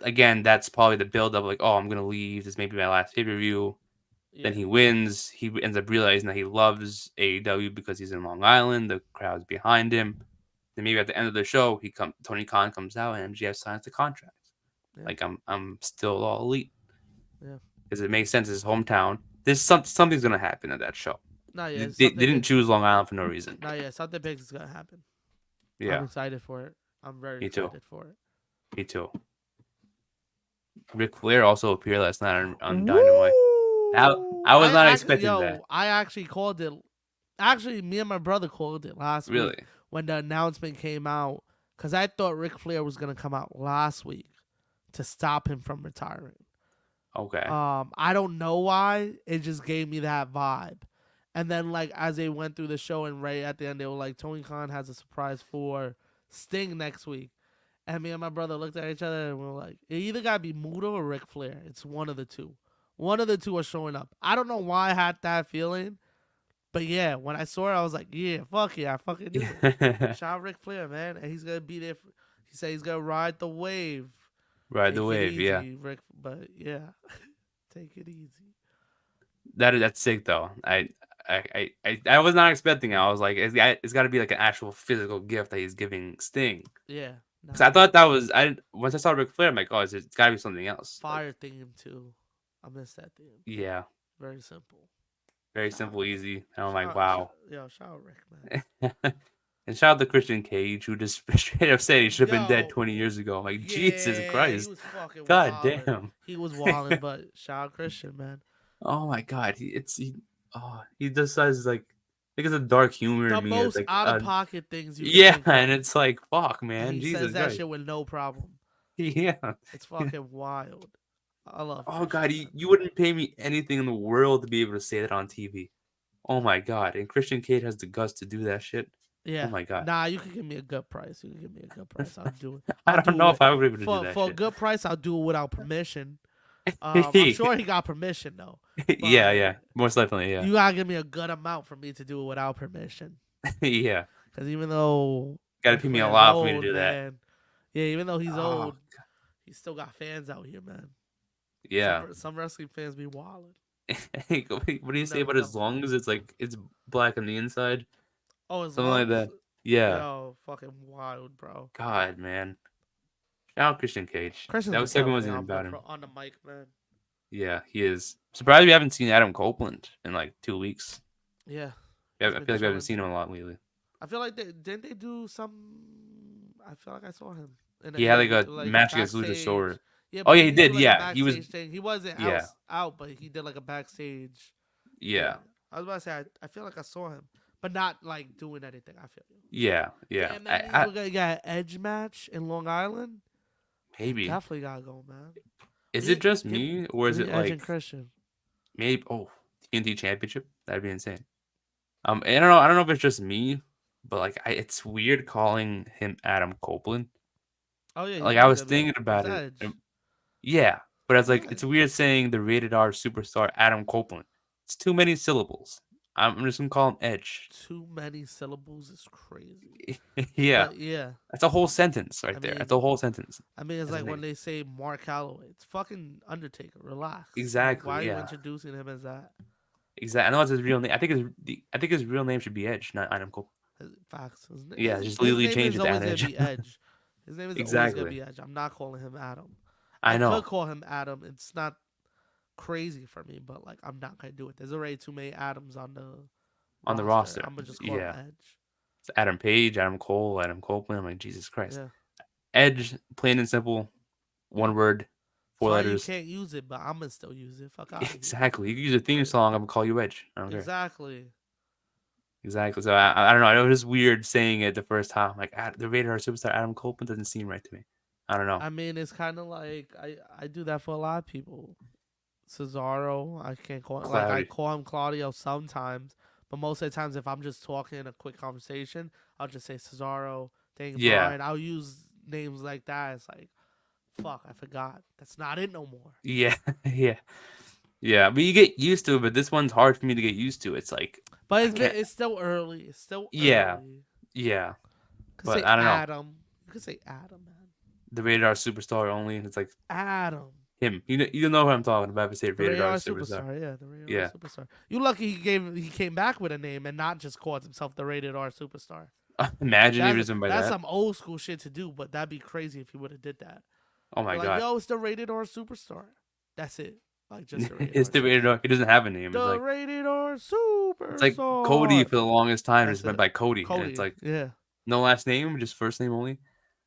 again that's probably the build up like oh I'm gonna leave this may be my last pay per view. Then Yeah, he wins. He ends up realizing that he loves AEW because he's in Long Island. The crowd's behind him. Then maybe at the end of the show, Tony Khan comes out and MGF signs the contract. yeah, Like I'm still all elite yeah. because it makes sense. His hometown. Something's gonna happen at that show. Nah, yeah, They didn't choose Long Island for no reason. something big is gonna happen. I'm Yeah, excited for it. I'm very me too. excited for it. Me too. Ric Flair also appeared last night on Dynamite. Woo! I was not expecting that. I actually called it. Actually, me and my brother called it last week Really? when the announcement came out because I thought Ric Flair was gonna come out last week to stop him from retiring. Okay. I don't know why. It just gave me that vibe. And then like as they went through the show and right at the end they were like Tony Khan has a surprise for Sting next week. And me and my brother looked at each other and we were like, it either gotta be Muto or Ric Flair. It's one of the two. One of the two are showing up. I don't know why I had that feeling. But yeah, when I saw it, I was like, yeah, fuck yeah, I fucking knew it. Shout out Ric Flair, man. And he's gonna be there. He said he's gonna ride the wave. Ride the Take it wave. Yeah. easy, Rick. But yeah, take it easy. That's sick though. I was not expecting it. I was like, it's got to be like an actual physical gift that he's giving Sting. Yeah, Because I nah. thought that was I once I saw Ric Flair, I'm like, oh, it's got to be something else. Like, Fire theme too. I miss that theme. yeah, Very simple. very simple, easy. And I'm like, Shout, wow. yo, shout out Rick, man. And shout out to Christian Cage, who just straight up said he should have been dead Yo, 20 years ago. I'm like, Jesus yeah, he Christ, was fucking God wildin'. damn. He was wildin', but shout out Christian, man. Oh my God, he just says like, I think it's a dark humor The in me. It's most like, out of pocket things you could yeah, think and of. it's like, fuck, And man, he says Jesus that Christ. shit with no problem. Yeah. It's fucking wild. I love Oh God, Christian, man. you wouldn't pay me anything in the world to be able to say that on TV. Oh my God, and Christian Cage has the guts to do that shit. Oh Yeah. my God. Nah, you can give me a good price. You can give me a good price. I'll do it. I I'll don't do know it if I would be able to do that for a shit. good price. I'll do it without permission. I'm sure he got permission though, Yeah, but yeah, most definitely, yeah, you gotta give me a good amount for me to do it without permission. yeah. Because even though Got to Ric pay me a Flair's lot for me to old, do that. man, yeah, even though he's Oh, old, he's still got fans out here, man. yeah. Some wrestling fans be wildin'. What do you You say never about his know. lungs? It's like it's black on the inside, Oh, his something like lungs? that. Yeah. Yo, fucking wild, bro. God, man. Shout out Christian Cage. Christian's That been was second killing it wasn't even about him. on the mic, man. Yeah, he is. Surprised we haven't seen Adam Copeland in like 2 weeks. Yeah, Yeah, he's I been feel like we haven't chilling. seen him a lot lately. I feel like didn't they do some? I feel like I saw him in an He had like interview, a like match against backstage. Luchasaurus. Yeah, Oh but yeah, didn't he he do did. like a Yeah, he was. backstage thing? He wasn't Yeah, out, but he did like a backstage. yeah, Yeah, I was about to say I feel like I saw him, but not like doing anything. I feel you. yeah, yeah. Damn, that means we're gonna get an Edge match in Long Island. Maybe. Definitely gotta go, man. Is it just Give, me or give is me it Edge and like Christian. maybe? Oh, TNT Championship. That'd be insane. I don't know. I don't know if it's just me, but like, it's weird calling him Adam Copeland. Oh yeah, Like he's I not was gonna be. thinking He's about it. Edge. Yeah, but it's like Yeah, it's weird saying the rated R superstar Adam Copeland. It's too many syllables. I'm just gonna call him Edge. too many syllables is crazy. Yeah, But yeah, that's a whole sentence I right there. That's mean, a whole sentence it's as a like when name. they say Mark Calloway. It's fucking Undertaker. Relax. Like, why Exactly. are you Yeah. introducing him as that? Exactly. I know it's his real name. I think his real name should be Edge, not Adam Copeland. Facts. Yeah, just His legally name change is it to always gonna Edge. be Edge. His name is always gonna Exactly. be Edge. I'm not calling him Adam. I I could know. call him Adam. It's not crazy for me, but like I'm not gonna do it. There's already too many Adams on the On the roster. roster. I'm gonna just call him Yeah. Edge. It's Adam Page, Adam Cole, Adam Copeland. I'm like, Jesus Christ. Yeah. Edge, plain and simple, one word, four Sorry you letters. can't use it, but I'm gonna still use it. Fuck out of here. Exactly. You can use a theme song. I'm gonna call you Edge. I don't care. Exactly. Exactly. So I don't know. It was just weird saying it the first time. Like the Radar superstar Adam Copeland doesn't seem right to me. I don't know. I mean, it's kind of like I do that for a lot of people. Cesaro, I can't call like I Cloudy. call him Claudio sometimes, but most of the times if I'm just talking in a quick conversation, I'll just say Cesaro, dang Yeah. Brian. I'll use names like that. It's like, fuck, I forgot. That's not it no more. Yeah. Yeah. Yeah. But you get used to it. But this one's hard for me to get used to. It's like But I can't. it's still early. It's still Yeah. early. Yeah. You could But say I don't know. Adam. You could say Adam, man. The Radar superstar only. It's like Adam. him. You know who I'm talking about. If I say The Radar radar superstar. superstar, yeah, the radar Yeah. superstar. You lucky he came back with a name and not just called himself the rated R superstar. Imagine if it was by That's that. some old school shit to do, but that'd be crazy if he would have did that. Oh my You're like, god. yo, it's the rated R superstar. That's it. like just the Rated It's R. the rated R. He doesn't have a name. The Rated R It's like Cody Superstar. for the longest time That's just went it. by Cody, and it's Cody. like Yeah. no last name, just first name only.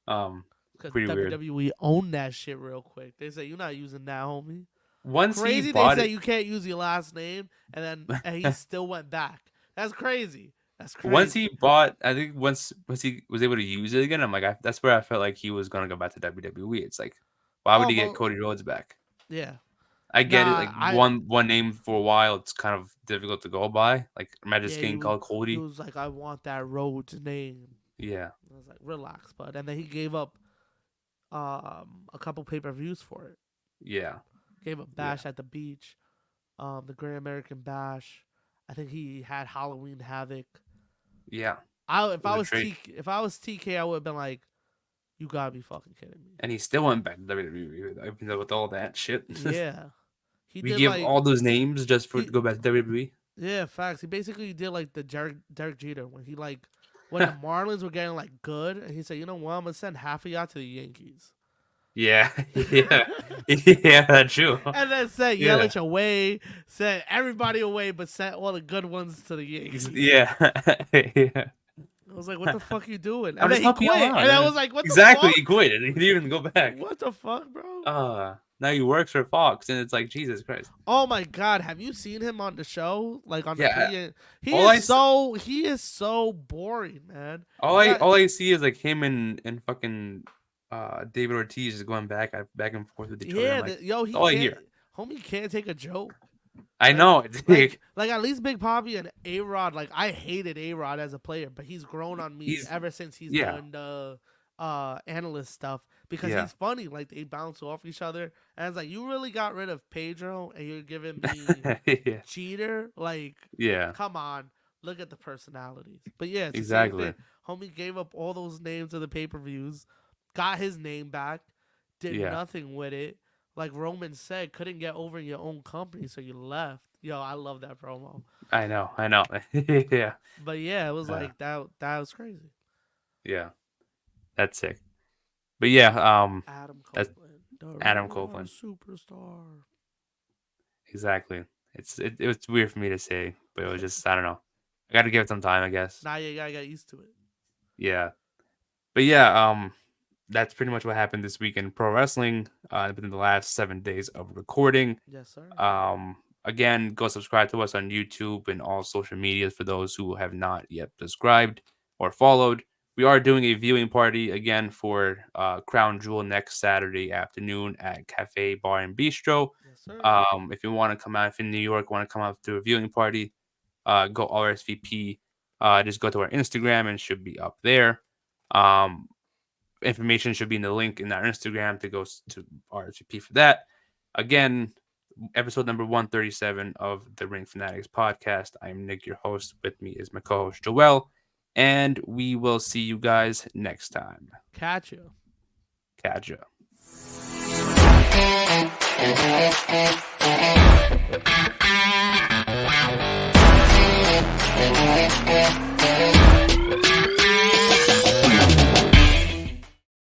Because Pretty weird. WWE owned that shit real quick. They say you're not using that, homie. Once he Crazy. They bought say it, you can't use your last name, and he still went back. That's crazy. That's once crazy. he bought, I think once he was able to use it again, I'm like, that's where I felt like he was gonna go back to WWE. It's like, why would Oh he get well, Cody Rhodes back? yeah. I get it, Nah, like I one name for a while, it's kind of difficult to go by. Like imagine yeah. just getting called He Cody. was like, I want that Rhodes name. Yeah, I was like, relax, bud. And then he gave up a couple pay-per-views for it. yeah, Gave up yeah, Bash at the Beach, the Great American Bash. I think he had Halloween Havoc. yeah. I It was a trade, If I was TK, I would have been like, you gotta be fucking kidding me. and he still went back to WWE, even though with all that shit. Yeah, he We did give like all those names just for to he go back to WWE. yeah facts. He basically did like the Derek Jeter when he like when the Marlins were getting like good, and he said, you know what, I'm gonna send half of y'all to the Yankees. Yeah, yeah, yeah. That's true. And then sent Yeah, Yelich away, sent everybody away, but sent all the good ones to the Yankees. yeah, yeah. I was like, what the fuck you doing? I'm And then just he helping y'all quit. out. And I Yeah. was like, what the Exactly, fuck? he quit. He didn't even go back. What the fuck, bro? Now he works for Fox, and it's like Jesus Christ. Oh my god, have you seen him on the show? Like on the Yeah, pre all I s- he is so boring, man. You got all I see is like him and fucking David Ortiz just going back and forth with each other. I'm yeah, like, yo, that's he all I can't hear. homie can't take a joke. I Like know. It's like, like at least Big Poppy and A Rod, like I hated A Rod as a player, but he's grown on me he's ever since he's yeah, doing the analyst stuff because yeah, he's funny. Like they bounce off each other. And it's like you really got rid of Pedro and you're giving me yeah, Cheater. Like, yeah, come on. Look at the personalities. But yeah, it's the same exactly. thing. Homie gave up all those names of the pay-per-views, got his name back, did Yeah, nothing with it. Like Roman said, couldn't get over in your own company, so you left. Yo, I love that promo. I know. Yeah, But yeah, it was uh, like that was crazy. yeah. That's sick. But yeah, Adam that's Copeland, the Adam rated R Copeland. superstar. Exactly. It was weird for me to say, but it was just I don't know. I got to give it some time, I guess. Now you gotta get used to it. Yeah. But yeah, that's pretty much what happened this week in pro wrestling. Within the last 7 days of recording. Yes, sir. Again, go subscribe to us on YouTube and all social medias for those who have not yet subscribed or followed. We are doing a viewing party again for Crown Jewel next Saturday afternoon at Cafe Bar and Bistro. Yes, sir. If you want to come out, if you're in New York, want to come out to a viewing party, go RSVP. Just go to our Instagram and it should be up there. Um, Information should be in the link in our Instagram to go to RSVP for that. Again, episode number 137 of the Ring Fanatics podcast. I'm Nick, your host. With me is my co host, Joel. And we will see you guys next time. Catch you. Catch ya.